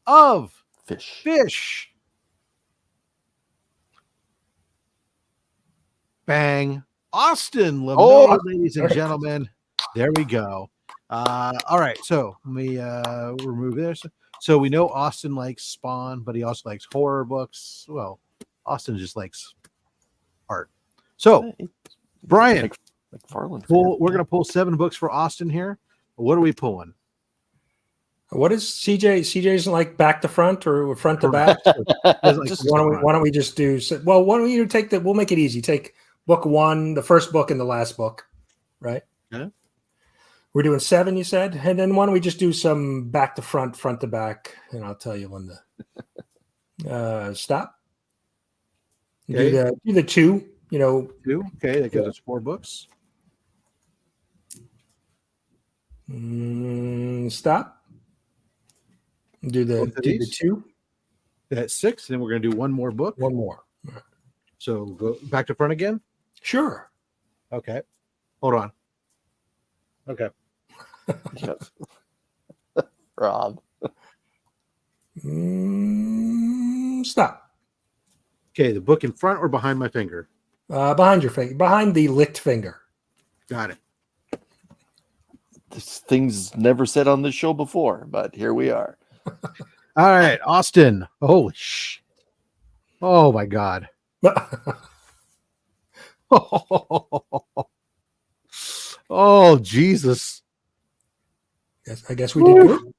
of fish. Bang. Austin LeMay, ladies and gentlemen. There we go. All right. So let me remove this. So we know Austin likes Spawn, but he also likes horror books. Well, Austin just likes art. So, Brian, we're going to pull 7 books for Austin here. What are we pulling? What is CJ? CJ isn't like back to front or front to back. Why don't we just do? Well, why don't you take that? We'll make it easy. Take book 1, the first book, and the last book, right? Yeah. We're doing 7, you said, and then why don't we just do some back to front, front to back, and I'll tell you when the stop. Okay. Do the 2. 2. Okay, that gives us 4 books. Stop. Do the 2. That's 6. Then we're going to do 1 more book. 1 more. Right. So go back to front again. Sure. Okay. Hold on. Okay. Rob. Stop. Okay, the book in front or behind my finger? Behind your finger. Behind the licked finger. Got it. This thing's never said on this show before, but here we are. All right, Austin. Holy sh! Oh my God. Oh Jesus! Yes, I guess we did good.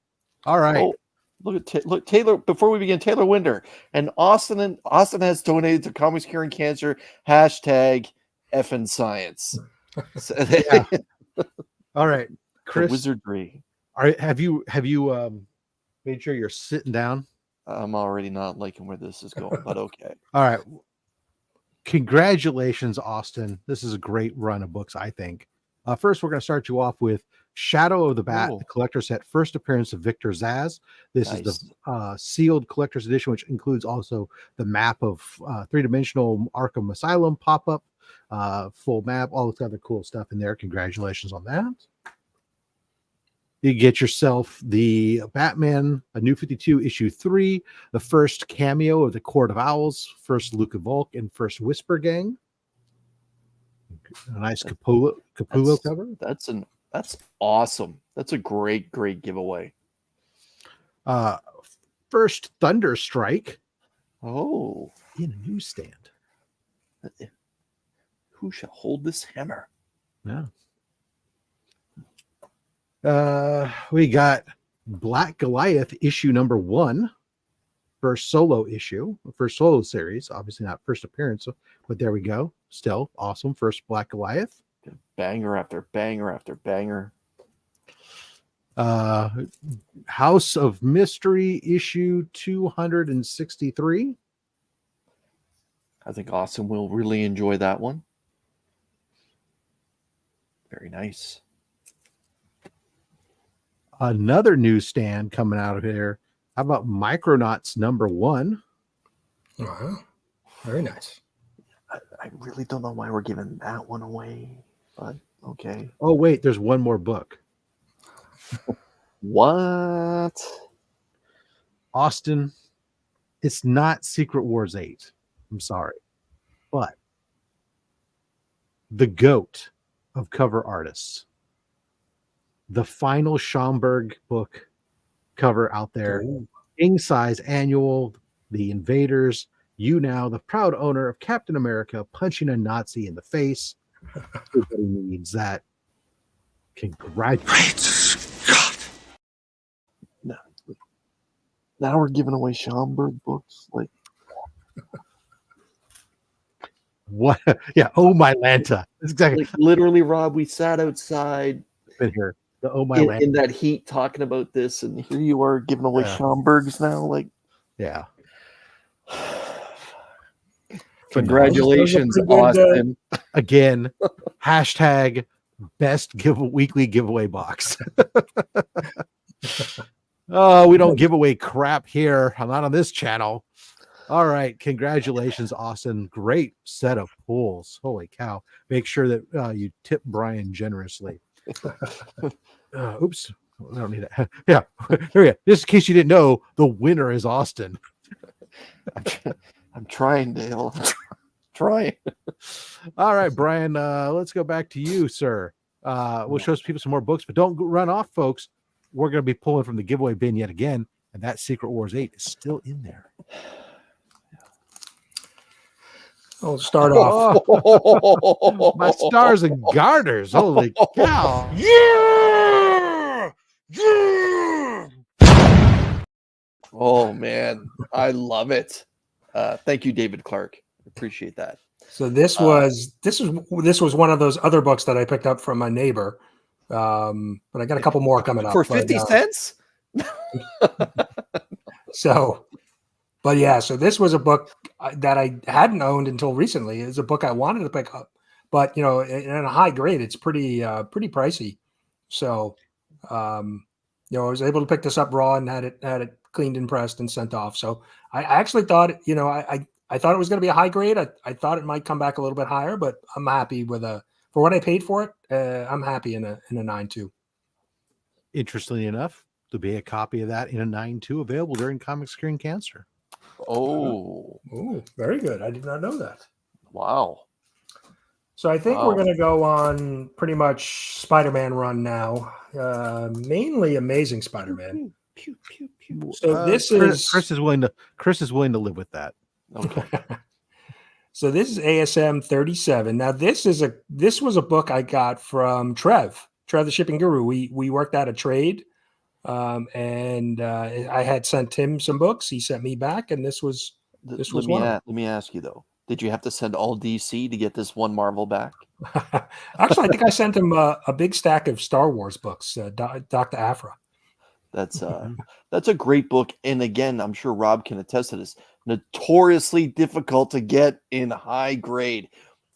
All right. Oh, look, Taylor. Before we begin, Taylor Winder and Austin has donated to Comics Curing Cancer #effing science. So, yeah. All right, Chris. Wizardry. Have you made sure you're sitting down? I'm already not liking where this is going, but okay. All right. Congratulations, Austin. This is a great run of books, I think. First, we're going to start you off with Shadow of the Bat, the collector set, first appearance of Victor Zsasz. This is the sealed collector's edition, which includes also the map of 3-dimensional Arkham Asylum pop-up, full map, all this other cool stuff in there. Congratulations on that. You get yourself the Batman, a New 52 issue 3, the first cameo of the Court of Owls, first Luca Volk, and first Whisper Gang. A nice Capullo cover. That's awesome. That's a great giveaway. First Thunder Strike. Oh, in a newsstand. Who shall hold this hammer? Yeah. We got Black Goliath issue number 1, first solo issue, first solo series. Obviously not first appearance, but there we go. Still awesome. First Black Goliath. Banger after banger after banger. House of Mystery issue 263. I think Austin will really enjoy that one. Very nice. Another newsstand coming out of here. How about Micronauts number 1? Wow. Very nice. I really don't know why we're giving that one away, but okay. Oh, wait, there's one more book. What? Austin, it's not Secret Wars 8. I'm sorry. But the GOAT of cover artists, the final Schomburg book cover out there, king size annual, The Invaders, you now, the proud owner of Captain America punching a Nazi in the face. Everybody needs that. Congratulations. Now we're giving away Schomburg books. Like what? Yeah. Oh my Lanta. That's exactly. Like literally, Rob. We sat outside. Been here. The oh my in that heat talking about this, and here you are giving away Schomburgs now. Like, yeah. Congratulations, Austin. Again, hashtag best weekly giveaway box. Oh, we don't give away crap here. I'm not on this channel. All right. Congratulations, Austin. Great set of pulls. Holy cow. Make sure that you tip Brian generously. Oops. I don't need that. Yeah. There we go. Just in case you didn't know, the winner is Austin. I'm trying, Dale. I'm trying. All right, Brian. Let's go back to you, sir. We'll show people some more books, but don't run off, folks. We're going to be pulling from the giveaway bin yet again, and that Secret Wars 8 is still in there. I'll start off. My stars and garters. Holy cow. Yeah! Yeah! Oh, man. I love it. Thank you, David Clark. Appreciate that. So this was one of those other books that I picked up from my neighbor. But I got a couple more coming up for 50 cents. So this was a book that I hadn't owned until recently. It's a book I wanted to pick up, but in a high grade, it's pretty pricey. So, I was able to pick this up raw and had it cleaned and pressed and sent off. So I actually thought, I thought it was going to be a high grade. I thought it might come back a little bit higher, but I'm happy for what I paid for it. I'm happy in a 9.2. Interestingly enough, to be a copy of that in a 9.2 available during Comic Screen Cancer. Oh, very good. I did not know that. Wow. So I think we're going to go on pretty much Spider-Man run now. Mainly Amazing Spider-Man. Pew, pew, pew. So Chris is willing to live with that. Okay. So this is ASM 37. Now this was a book I got from Trev the shipping guru. We worked out a trade, and I had sent him some books. He sent me back, and this was one. Let me ask you though: did you have to send all DC to get this one Marvel back? Actually, I think I sent him a big stack of Star Wars books. Dr. Aphra. That's a great book, and again, I'm sure Rob can attest to this. Notoriously difficult to get in high grade.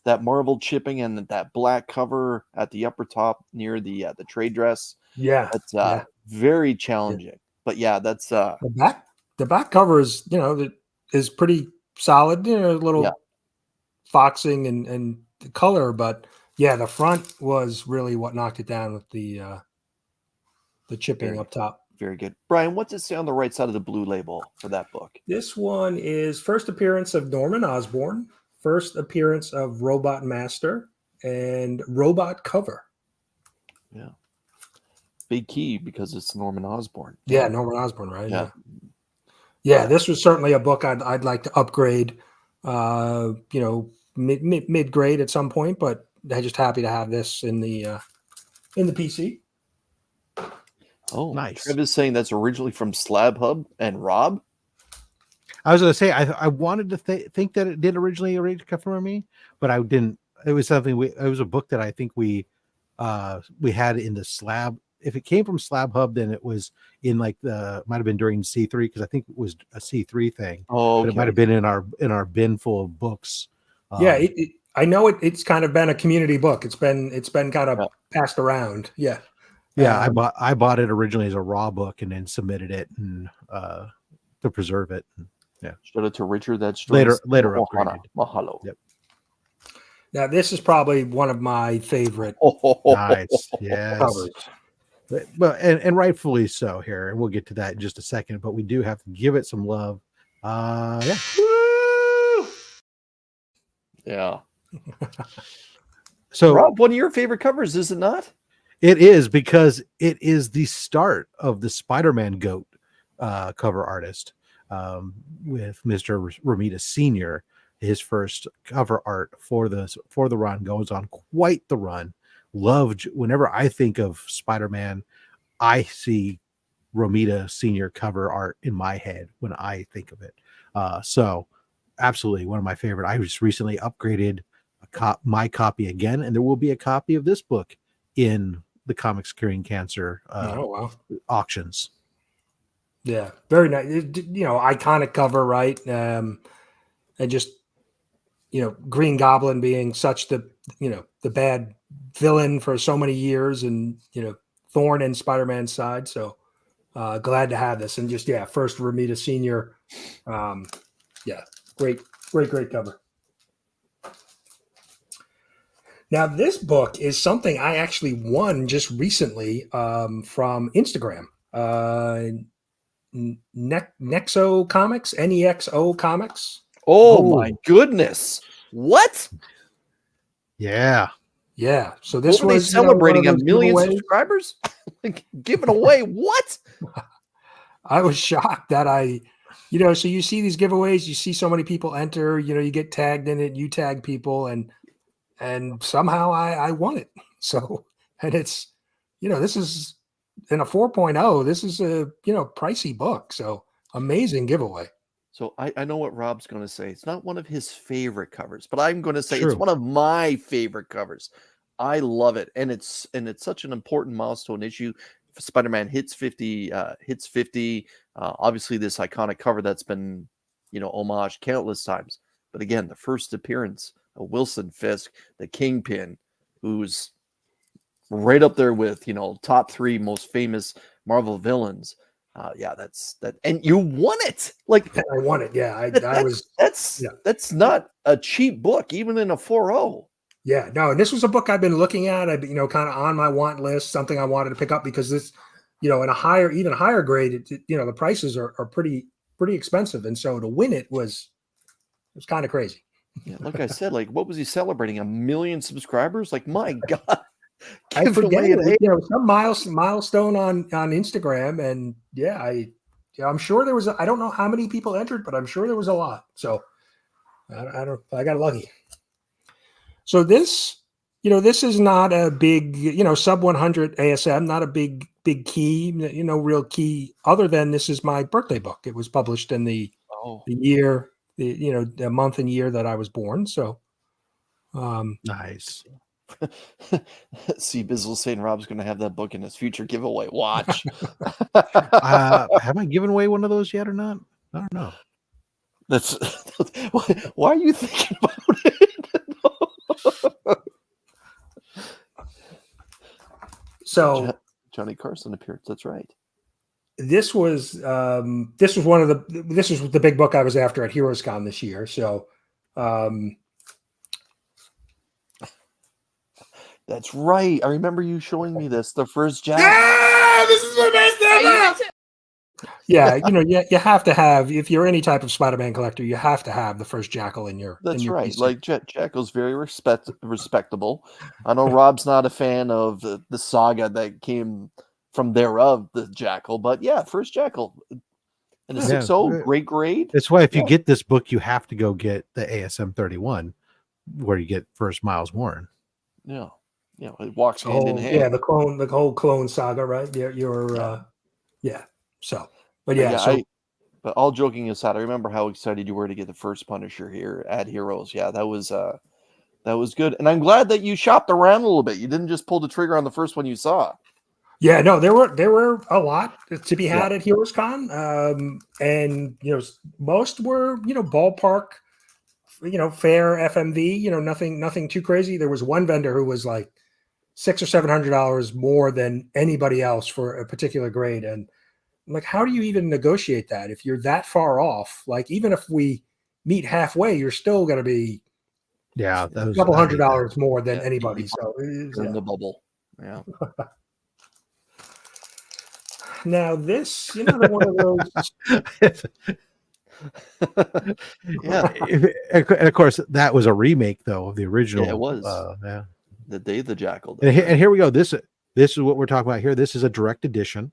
That Marvel chipping and that black cover at the upper top near the trade dress. Yeah, that's very challenging. Yeah. But yeah, that's the back cover is is pretty solid. A little foxing and the color, but yeah, the front was really what knocked it down with the chipping up top. Very good. Brian, what's it say on the right side of the blue label for that book? This one is first appearance of Norman Osborn, first appearance of Robot Master, and Robot Cover. Yeah. Big key because it's Norman Osborn. Yeah, Norman Osborn, right? Yeah. This was certainly a book I'd like to upgrade. mid grade at some point, but I'm just happy to have this in the PC. Oh, Nice. Trev is saying that's originally from Slab Hub and Rob. I was going to say I wanted to think that it did originally come from me, but I didn't. It was something. It was a book that I think we had in the Slab. If it came from Slab Hub, then it was in like might have been during C3 because I think it was a C3 thing. Oh, okay. But it might have been in our bin full of books. Yeah, I know it's kind of been a community book. It's been kind of passed around. Yeah. Yeah, I bought it originally as a raw book and then submitted it and to preserve it. Yeah. Shout out to Richard. That's later upgraded. Mahalo. Yep. Now this is probably one of my favorite. Nice. Yes. Covers. But and rightfully so here, and we'll get to that in just a second. But we do have to give it some love. Yeah. Yeah. So, Rob, one of your favorite covers, is it not? It is, because it is the start of the Spider-Man GOAT cover artist with Mr. Romita Sr. His first cover art for the run goes on quite the run. Loved whenever I think of Spider-Man, I see Romita Sr. cover art in my head when I think of it. So absolutely one of my favorite. I just recently upgraded my copy again, and there will be a copy of this book in the Comics Curing Cancer auctions. Yeah, very nice. Iconic cover, right? And just Green Goblin being such the bad villain for so many years, and Thorn and Spider-Man's side. So glad to have this, and just first Romita Sr. Great cover. Now this book is something I actually won just recently from Instagram. Nexo Comics, NEXO Comics. Oh my goodness! What? Yeah. So this was they celebrating a million subscribers, giving away what? I was shocked that so you see these giveaways, you see so many people enter, you get tagged in it, you tag people, and somehow I won it. So, and it's, this is in a 4.0, this is a, pricey book. So amazing giveaway. So I know what Rob's going to say. It's not one of his favorite covers, but I'm going to say it's one of my favorite covers. I love it. And it's such an important milestone issue. Spider-Man hits 50, obviously this iconic cover that's been, homaged countless times. But again, the first appearance of Wilson Fisk, the Kingpin, who's right up there with, top 3 most famous Marvel villains. That's that. And you won it. Like I won it. Yeah. That's not a cheap book, even in a 4.0. Yeah, no, and this was a book I've been looking at. I've been, kind of on my want list, something I wanted to pick up because this, in a even higher grade, the prices are pretty expensive, and so to win it was kind of crazy. Yeah, like I said, like what was he celebrating? 1 million subscribers? Like my God, I forget it. Some milestone on Instagram, and I'm sure there was. I don't know how many people entered, but I'm sure there was a lot. So I got lucky. So this, this is not a big, sub 100 ASM, not a big key, real key, other than this is my birthday book. It was published in the year, the month and year that I was born. So nice. See, Bizzle saying Rob's going to have that book in his future giveaway. Watch. Have I given away one of those yet or not? I don't know. That's why are you thinking about it? So Johnny Carson appearance. That's right. This was the big book I was after at HeroesCon this year. So that's right. I remember you showing me this. The first Jack. Yeah, this is the best ever. Yeah, you have to have, if you're any type of Spider-Man collector, you have to have the first Jackal in your. That's in your right. PC. Like Jackal's very respectable. I know Rob's not a fan of the saga that came from thereof, the Jackal, but first Jackal. And a 6.0, great grade. That's why if you get this book, you have to go get the ASM 31 where you get first Miles Warren. Yeah. Yeah. It walks hand in hand. Yeah, the whole clone saga, right? Yeah. So, but yeah, but all joking aside, I remember how excited you were to get the first Punisher here at Heroes. Yeah, that was good. And I'm glad that you shopped around a little bit. You didn't just pull the trigger on the first one you saw. yeah, no, there were a lot to be had at Heroes Con. And most were, ballpark, fair FMV, nothing too crazy. There was one vendor who was like $600 or $700 more than anybody else for a particular grade. And I'm like, how do you even negotiate that if you're that far off? Like, even if we meet halfway, you're still going to be a couple $100 more than anybody. So in the bubble. Yeah. Now this, one of those. Yeah, and of course that was a remake though of the original. Yeah, it was. The Day of the Jackal. And here we go. This is what we're talking about here. This is a direct edition.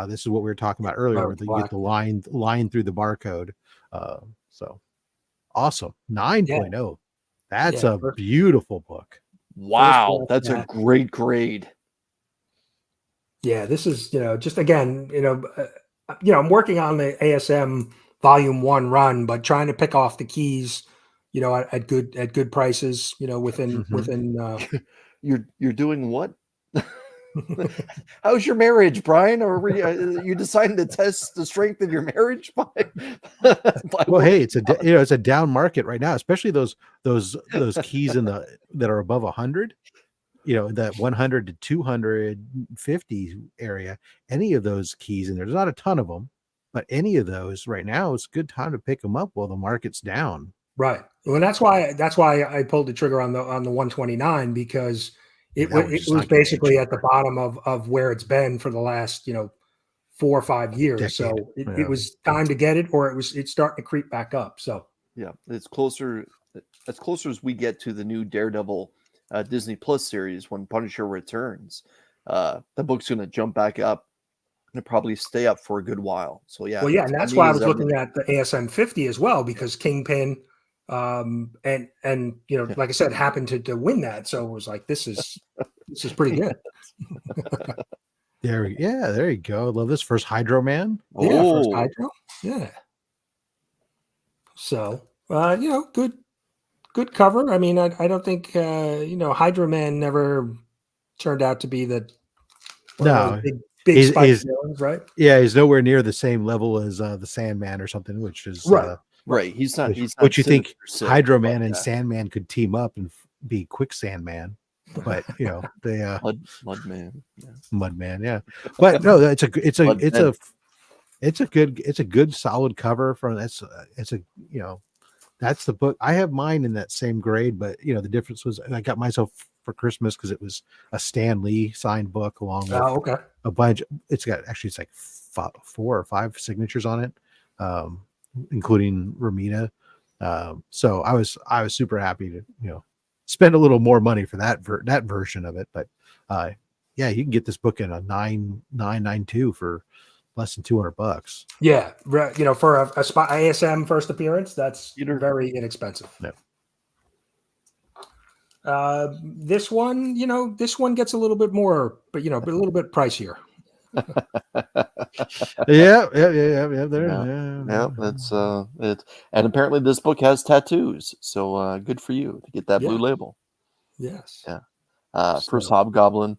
This is what we were talking about earlier, where you get the line through the barcode. So awesome. 9.0. That's a beautiful book. Wow, that's a great grade. Yeah, this is just again I'm working on the ASM Volume 1 run, but trying to pick off the keys, at good prices, within. You're doing what? How's your marriage, Brian? Or were you deciding to test the strength of your marriage by well, hey, it's a down market right now, especially those keys that are above 100. That 100 to 250 area, any of those keys, and there's not a ton of them, but any of those right now, it's a good time to pick them up while the market's down. Right. Well, that's why I pulled the trigger on the 129, because it was basically at the bottom of where it's been for the last 4 or 5 years. Decade. So it was time to get it, or it's starting to creep back up. So yeah, it's closer as we get to the new Daredevil Disney Plus series when Punisher returns. The book's going to jump back up and probably stay up for a good while. So yeah, and that's why I was looking at the ASM 50 as well, because Kingpin, and like I said, happened to win that. So it was like, this is pretty good. There you go. I love this. First Hydro Man. First Hydro. Yeah. So good cover. I mean, I don't think Hydro Man never turned out to be the big Spike villains, right? Yeah, he's nowhere near the same level as the Sandman or something, which is right. He's not. What you think Hydro Man and Sandman could team up and be Quicksand Man, but they Mudman, yeah. But no, it's a good solid cover from that's the book. I have mine in that same grade, but the difference was I got myself for Christmas because it was a Stan Lee signed book along with a bunch. It's like 4 or 5 signatures on it, including Ramita. So I was super happy to spend a little more money for that version of it. But you can get this book in a 992 for less than $200. Yeah, for a ASM first appearance, that's very inexpensive. No. This one gets a little bit more, but a little bit pricier. Yeah. That's it. And apparently this book has tattoos, so good for you to get that blue label. Yes. Yeah. First Hobgoblin.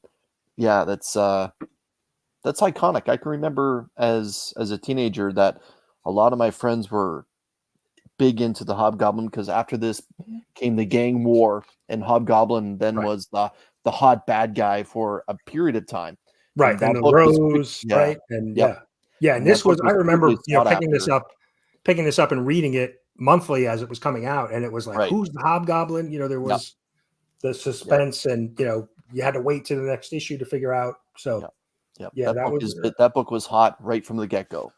Yeah, that's iconic. I can remember as a teenager that a lot of my friends were big into the Hobgoblin, because after this came the gang war, and Hobgoblin then was the hot bad guy for a period of time. Right. And the Rose, right? And and this was, I remember picking this up and reading it monthly as it was coming out, and it was like, who's the Hobgoblin? There was the suspense, and you had to wait to the next issue to figure out. So that book was hot right from the get-go.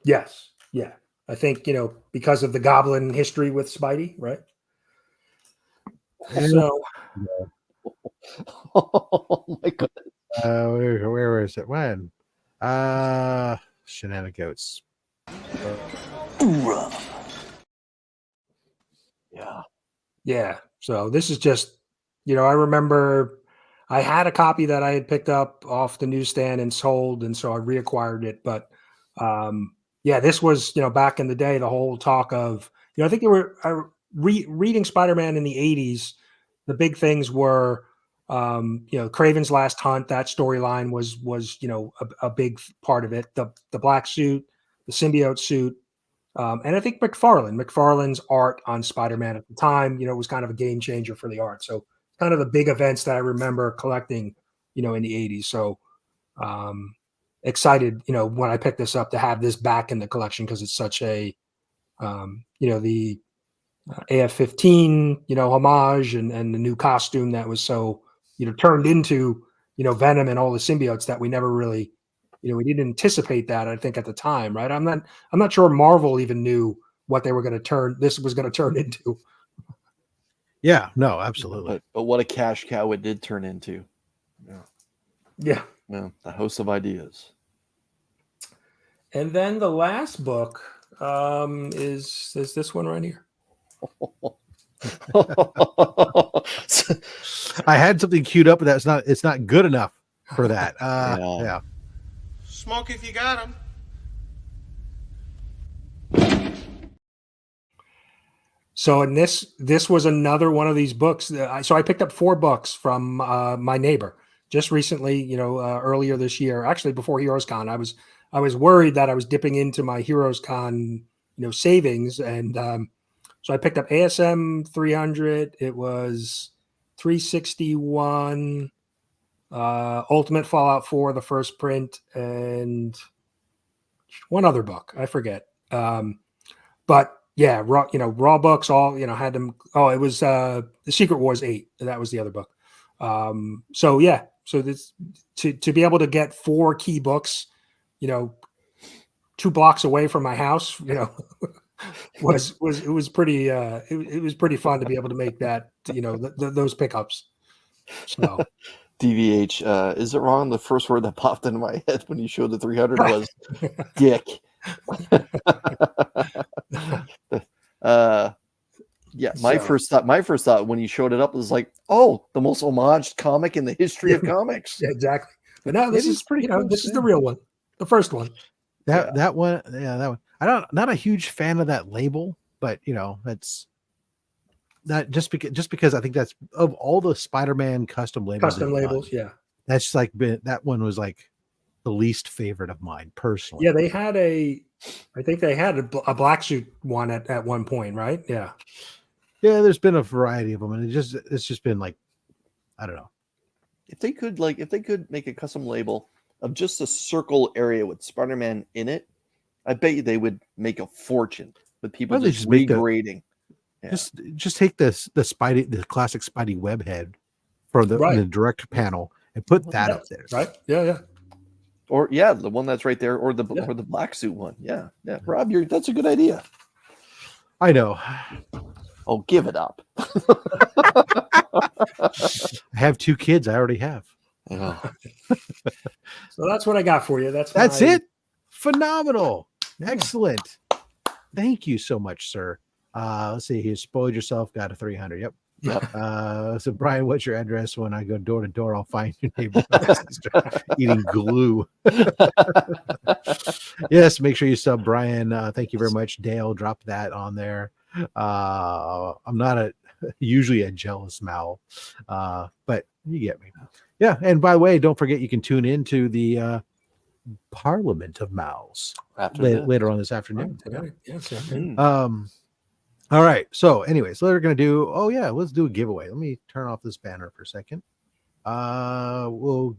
Yes. Yeah. I think, because of the Goblin history with Spidey, right? So oh my god. Where is it? When? Shenanigans. Yeah. So this is just, I remember I had a copy that I had picked up off the newsstand and sold, and so I reacquired it. But yeah, this was, back in the day, the whole talk of, I think they were reading Spider-Man in the 80s. The big things were, Craven's Last Hunt. That storyline was a big part of it. The black suit, the symbiote suit. And I think McFarlane's art on Spider-Man at the time, was kind of a game changer for the art. So kind of the big events that I remember collecting, in the 80s. So excited, when I picked this up to have this back in the collection because it's such a, the AF-15, homage and the new costume that was so, turned into, Venom and all the symbiotes that we never really, we didn't anticipate that, I think, at the time, right? I'm not sure Marvel even knew what they were going to this was going to turn into. Yeah, no, absolutely. But what a cash cow it did turn into. Yeah. Well, the house of ideas. And then the last book is this one right here. I had something queued up, but it's not good enough for that. Yeah. Smoke if you got them. So in this was another one of these books. So I picked up 4 books from my neighbor just recently. Earlier this year, actually before Heroes Con, I was worried that I was dipping into my Heroes Con savings, and so I picked up ASM 300. It was 361. Ultimate Fallout 4, the first print, and one other book I forget. But yeah, raw books, all had them. Oh, it was the Secret Wars 8. That was the other book. So yeah, so this to be able to get 4 key books, 2 blocks away from my house, was pretty it was pretty fun to be able to make that, those pickups. So. DVH, is it wrong? The first word that popped into my head when you showed the 300 was dick. Yeah, my first thought when you showed it up was like, oh, the most homaged comic in the history of comics. Yeah, exactly. But now this is pretty. This is the real one, the first one. That one, that one. Not a huge fan of that label, but that's. That just because I think that's of all the Spider-Man custom labels, yeah, that's like that one was like the least favorite of mine personally. Yeah, I think they had a black suit one at one point, right? Yeah, there's been a variety of them, and it's just been like, I don't know. If they could make a custom label of just a circle area with Spider-Man in it, I bet you they would make a fortune with people just regrading. Yeah. Just take the classic Spidey web head from the direct panel and put that up there. Right? Yeah. Or the one that's right there, or the black suit one. Yeah. Rob, that's a good idea. I know. Oh, give it up. I have 2 kids. I already have. Oh. So that's what I got for you. That's it. Phenomenal. Excellent. Thank you so much, sir. Let's see. You spoiled yourself. Got a 300. Yep. So Brian, what's your address? When I go door to door, I'll find your neighbor eating glue. Yes. Make sure you sub Brian. Thank you very much. Dale, drop that on there. I'm not usually a jealous Mal, but you get me. Yeah. And by the way, don't forget you can tune into the Parliament of Mals later on this afternoon. All right. So anyways, we're going to do, let's do a giveaway. Let me turn off this banner for a second. We'll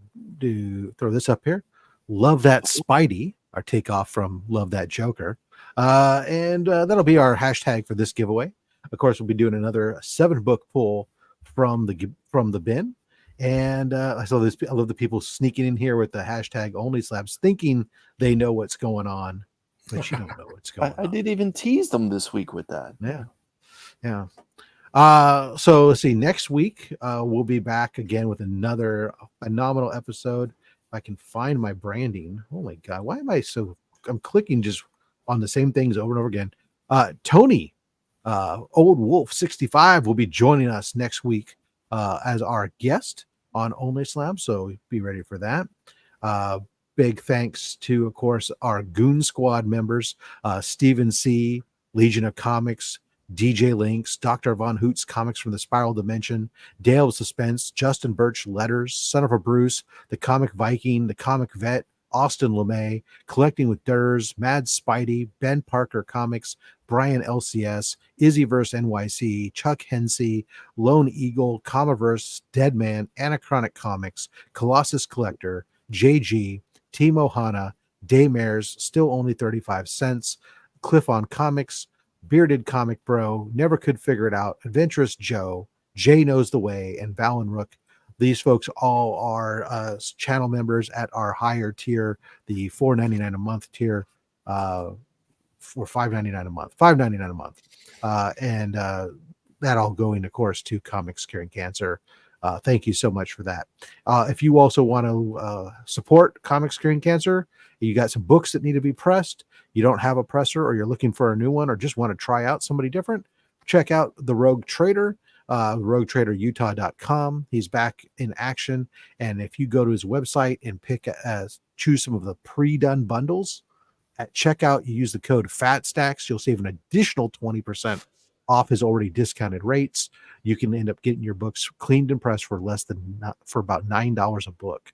throw this up here. Love That Spidey, our takeoff from Love That Joker. And that'll be our hashtag for this giveaway. Of course, we'll be doing another 7-book pull from the bin. And I love the people sneaking in here with the hashtag OnlySlabs, thinking they know what's going on, but you don't know what's going on. I did even tease them this week with that. Yeah. So let's see. Next week, we'll be back again with another phenomenal episode. If I can find my branding. Oh my God. Why am I'm clicking just on the same things over and over again. Tony Old Wolf 65 will be joining us next week as our guest on OnlySlabs, so be ready for that. Big thanks to, of course, our Goon Squad members, Stephen C., Legion of Comics, DJ Links, Dr. Von Hoot's Comics from the Spiral Dimension, Dale of Suspense, Justin Birch Letters, Son of a Bruce, The Comic Viking, The Comic Vet, Austin LeMay, Collecting with Durs, Mad Spidey, Ben Parker Comics, Brian LCS, Izzyverse NYC, Chuck Hensey, Lone Eagle, Comiverse, Deadman, Anachronic Comics, Colossus Collector, JG, Timo Hana, Daymares, still only 35 cents, Cliff on Comics, Bearded Comic Bro, Never Could Figure It Out, Adventurous Joe, Jay Knows the Way, and Valen Rook. These folks all are channel members at our higher tier, the $4.99 a month tier, for $5.99 a month, $5.99 a month, and that all going, of course, to Comics Curing Cancer. Thank you so much for that. If you also want to support Comics Curing Cancer, you got some books that need to be pressed, you don't have a presser, or you're looking for a new one, or just want to try out somebody different, check out the Rogue Trader, roguetraderutah.com. He's back in action. And if you go to his website and choose some of the pre-done bundles at checkout, you use the code FATSTACKS, you'll save an additional 20% off his already discounted rates. You can end up getting your books cleaned and pressed for about $9 a book.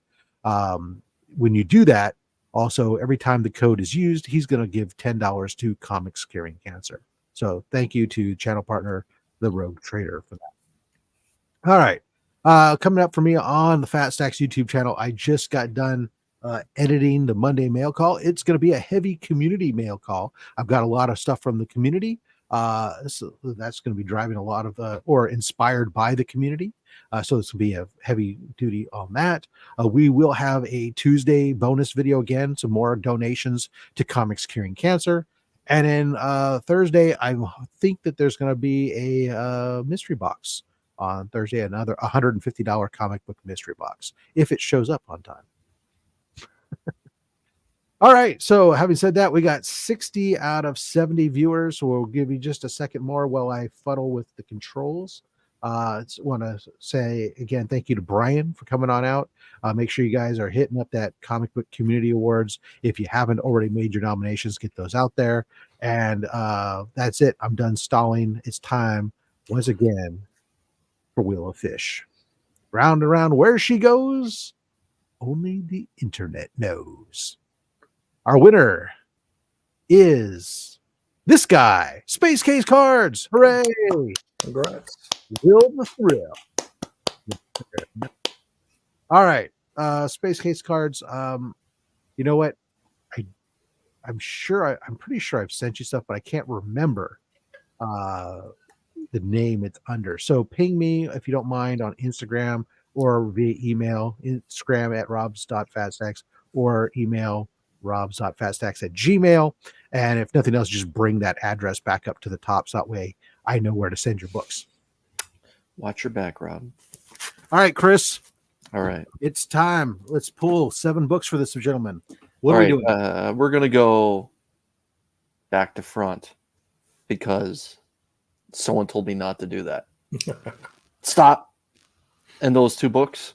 When you do that, also every time the code is used, he's going to give $10 to Comics Curing Cancer. So thank you to channel partner the Rogue Trader for that. All right, coming up for me on the Fat Stacks YouTube channel, I just got done editing the Monday mail call. It's going to be a heavy community mail call. I've got a lot of stuff from the community. So that's going to be driving a lot of or inspired by the community. So this will be a heavy duty on that. We will have a Tuesday bonus video again, some more donations to Comics Curing Cancer. And then Thursday, I think that there's going to be a mystery box on Thursday, another $150 comic book mystery box, if it shows up on time. All right. So having said that, we got 60 out of 70 viewers. So we'll give you just a second more while I fuddle with the controls. Want to say again, thank you to Brian for coming on out. Make sure you guys are hitting up that Comic Book Community Awards. If you haven't already made your nominations, get those out there. And that's it. I'm done stalling. It's time once again for Wheel of Fish. Round and round where she goes, only the internet knows. Our winner is this guy, Space Case Cards. Hooray! Congrats. Will the thrill. All right. Space Case Cards. You know what? I'm pretty sure I've sent you stuff, but I can't remember the name it's under. So ping me if you don't mind on Instagram or via email, Instagram at robs.fatstacks or email robs.fatstacks@gmail. And if nothing else, just bring that address back up to the top so that way I know where to send your books. Watch your back, Rob. All right, Chris. All right. It's time. Let's pull 7 books for this gentleman. What are we doing? We're going to go back to front because someone told me not to do that. Stop. And those 2 books.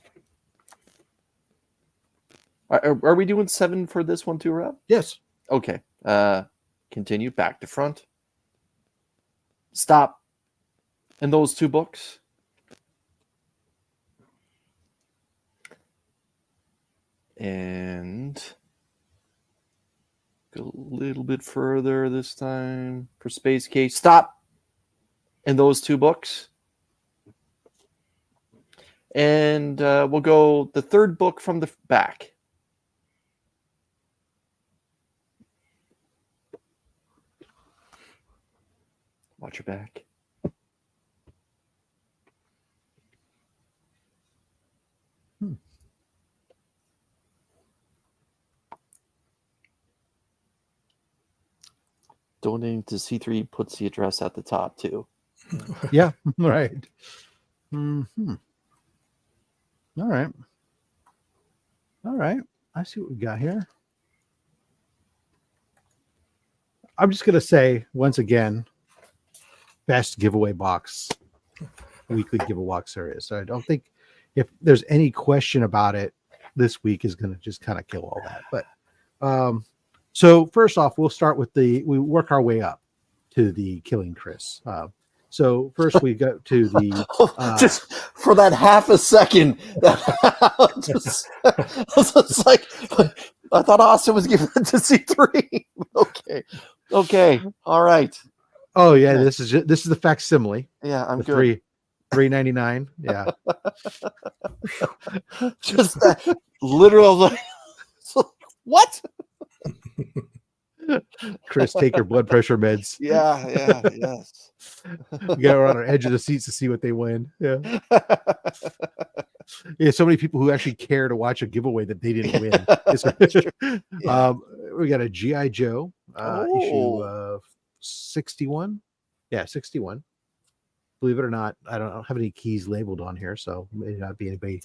Are we doing 7 for this one too, Rob? Yes. Okay. Continue. Back to front. Stop. And those 2 books. And go a little bit further this time for Space Case. Stop. And those 2 books. And we'll go the 3rd book from the back. Watch your back. Donating to C3 puts the address at the top too. Yeah, right. Mm-hmm. All right. All right. I see what we got here. I'm just going to say once again, best giveaway box, weekly giveaway box there is. So I don't think if there's any question about it, this week is going to just kind of kill all that. But so first off, we'll start with we work our way up to the Killing Chris. So first we go to the just for that half a second. It's like I thought Austin was giving it to C3. Okay, all right. Oh yeah, this is the facsimile. Yeah, I'm good. $3.99. Yeah, just that literal. Like, what? Chris, take your blood pressure meds. Yes. We got on our edge of the seats to see what they win. Yeah. Yeah, so many people who actually care to watch a giveaway that they didn't win. We got a G.I. Joe issue 61. Yeah, 61. Believe it or not, I don't have any keys labeled on here, so may not be anybody.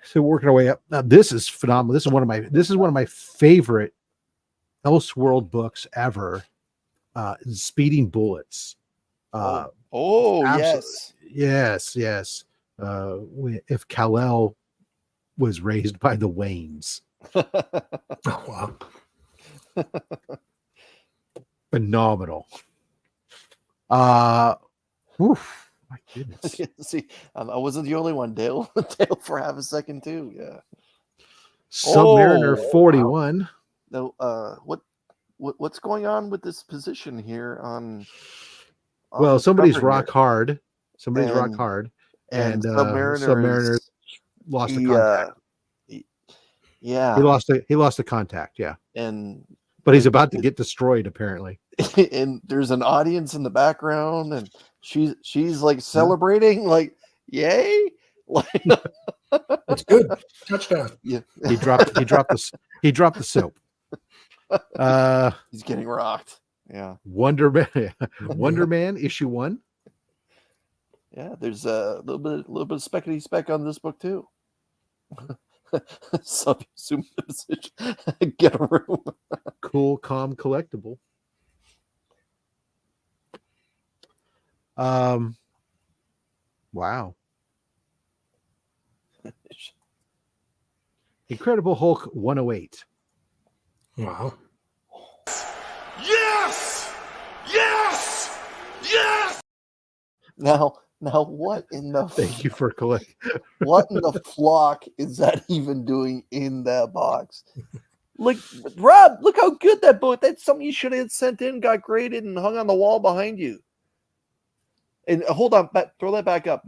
So working our way up. Now this is phenomenal. This is one of my favorite Elseworld books ever. Speeding Bullets. Yes. If Kal-El was raised by the Waynes. Wow. Phenomenal. My goodness. See, I wasn't the only one. Dale for half a second too. Yeah. Submariner 41. Wow. No, what's going on with this position here on well, somebody's rock hard. Somebody's rock hard. And Submariner lost the contact. Yeah. He lost the contact, yeah. But he's about to get destroyed, apparently. And there's an audience in the background, and she's like celebrating, like, yay! Like, that's good. Touchdown. Yeah. He dropped the soap. He's getting rocked. Yeah. Wonder Man issue 1. Yeah, there's a little bit of speckety speck on this book too. Subsume the position. Get a room. Cool, calm, collectible. Wow. Incredible Hulk 108. Wow. Yes! Yes! Yes! Now what in the thank you for collecting. What in the flock is that even doing in that box? Like, Rob, look how good that book. That's something you should have sent in, got graded, and hung on the wall behind you. And hold on, throw that back up.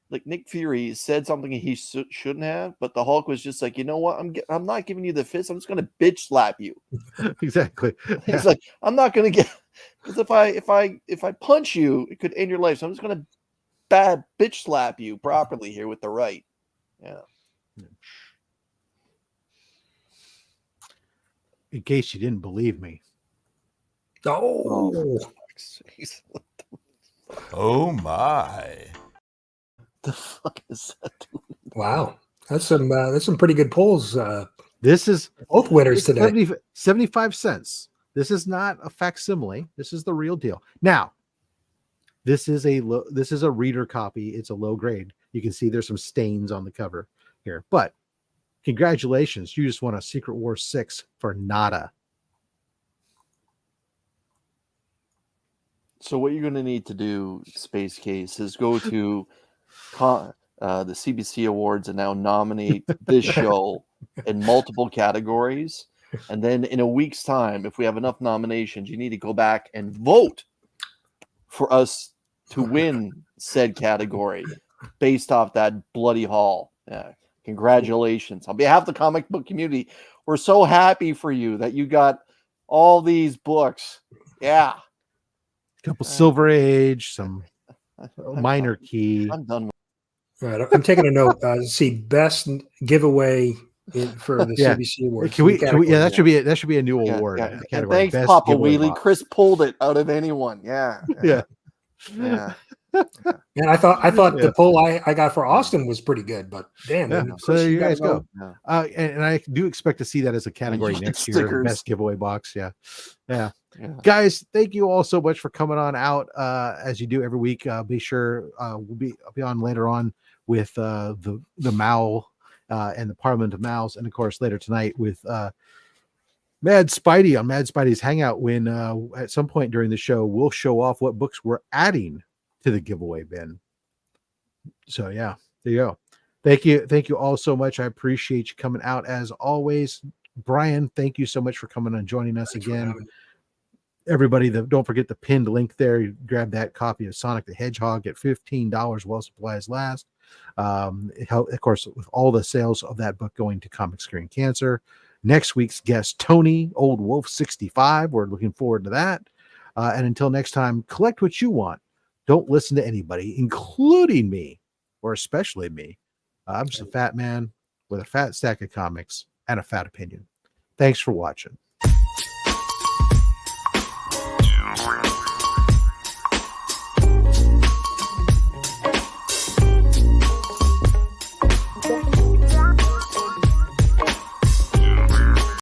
Like Nick Fury said something he shouldn't have, but the Hulk was just like, you know what? I'm not giving you the fist. I'm just gonna bitch slap you. Exactly. He's like, I'm not gonna get, because if I punch you, it could end your life. So I'm just gonna bad bitch slap you properly here with the right. Yeah. In case you didn't believe me. Oh my. The fuck is that doing? Wow. That's some pretty good pulls. This is both winners today. 75 cents. This is not a facsimile. This is the real deal. Now, this is a reader copy. It's a low grade. You can see there's some stains on the cover here. But congratulations. You just won a Secret Wars 6 for nada. So what you're going to need to do, Space Case, is go to the CBC Awards and now nominate this show in multiple categories. And then in a week's time, if we have enough nominations, you need to go back and vote for us to win said category based off that bloody haul. Yeah. Congratulations. On behalf of the comic book community, we're so happy for you that you got all these books. Yeah. Couple Silver Age, some minor key. I'm done. All right, I'm taking a note. See, best giveaway for the CBC Awards. Can we? Yeah, that should be a new award. Yeah. Category. Thanks, Best Papa giveaway Wheelie. box. Chris pulled it out of anyone. Yeah. And I thought the poll I got for Austin was pretty good, but damn. Yeah. So there you guys go. And I do expect to see that as a category next year. Stickers. Best giveaway box. Yeah. Guys, thank you all so much for coming on out as you do every week. Be sure I'll be on later on with the Mal and the Parliament of Mals, and of course later tonight with Mad Spidey on Mad Spidey's Hangout, when at some point during the show we'll show off what books we're adding to the giveaway bin. So yeah, there you go. Thank you all so much. I appreciate you coming out as always. Brian, thank you so much for coming and joining us again. Everybody, don't forget the pinned link there. You grab that copy of Sonic the Hedgehog at $15 while supplies last. It helped, of course, with all the sales of that book going to Comic Screen Cancer. Next week's guest, Tony, Old Wolf 65. We're looking forward to that. And until next time, collect what you want. Don't listen to anybody, including me, or especially me. I'm just a fat man with a fat stack of comics and a fat opinion. Thanks for watching.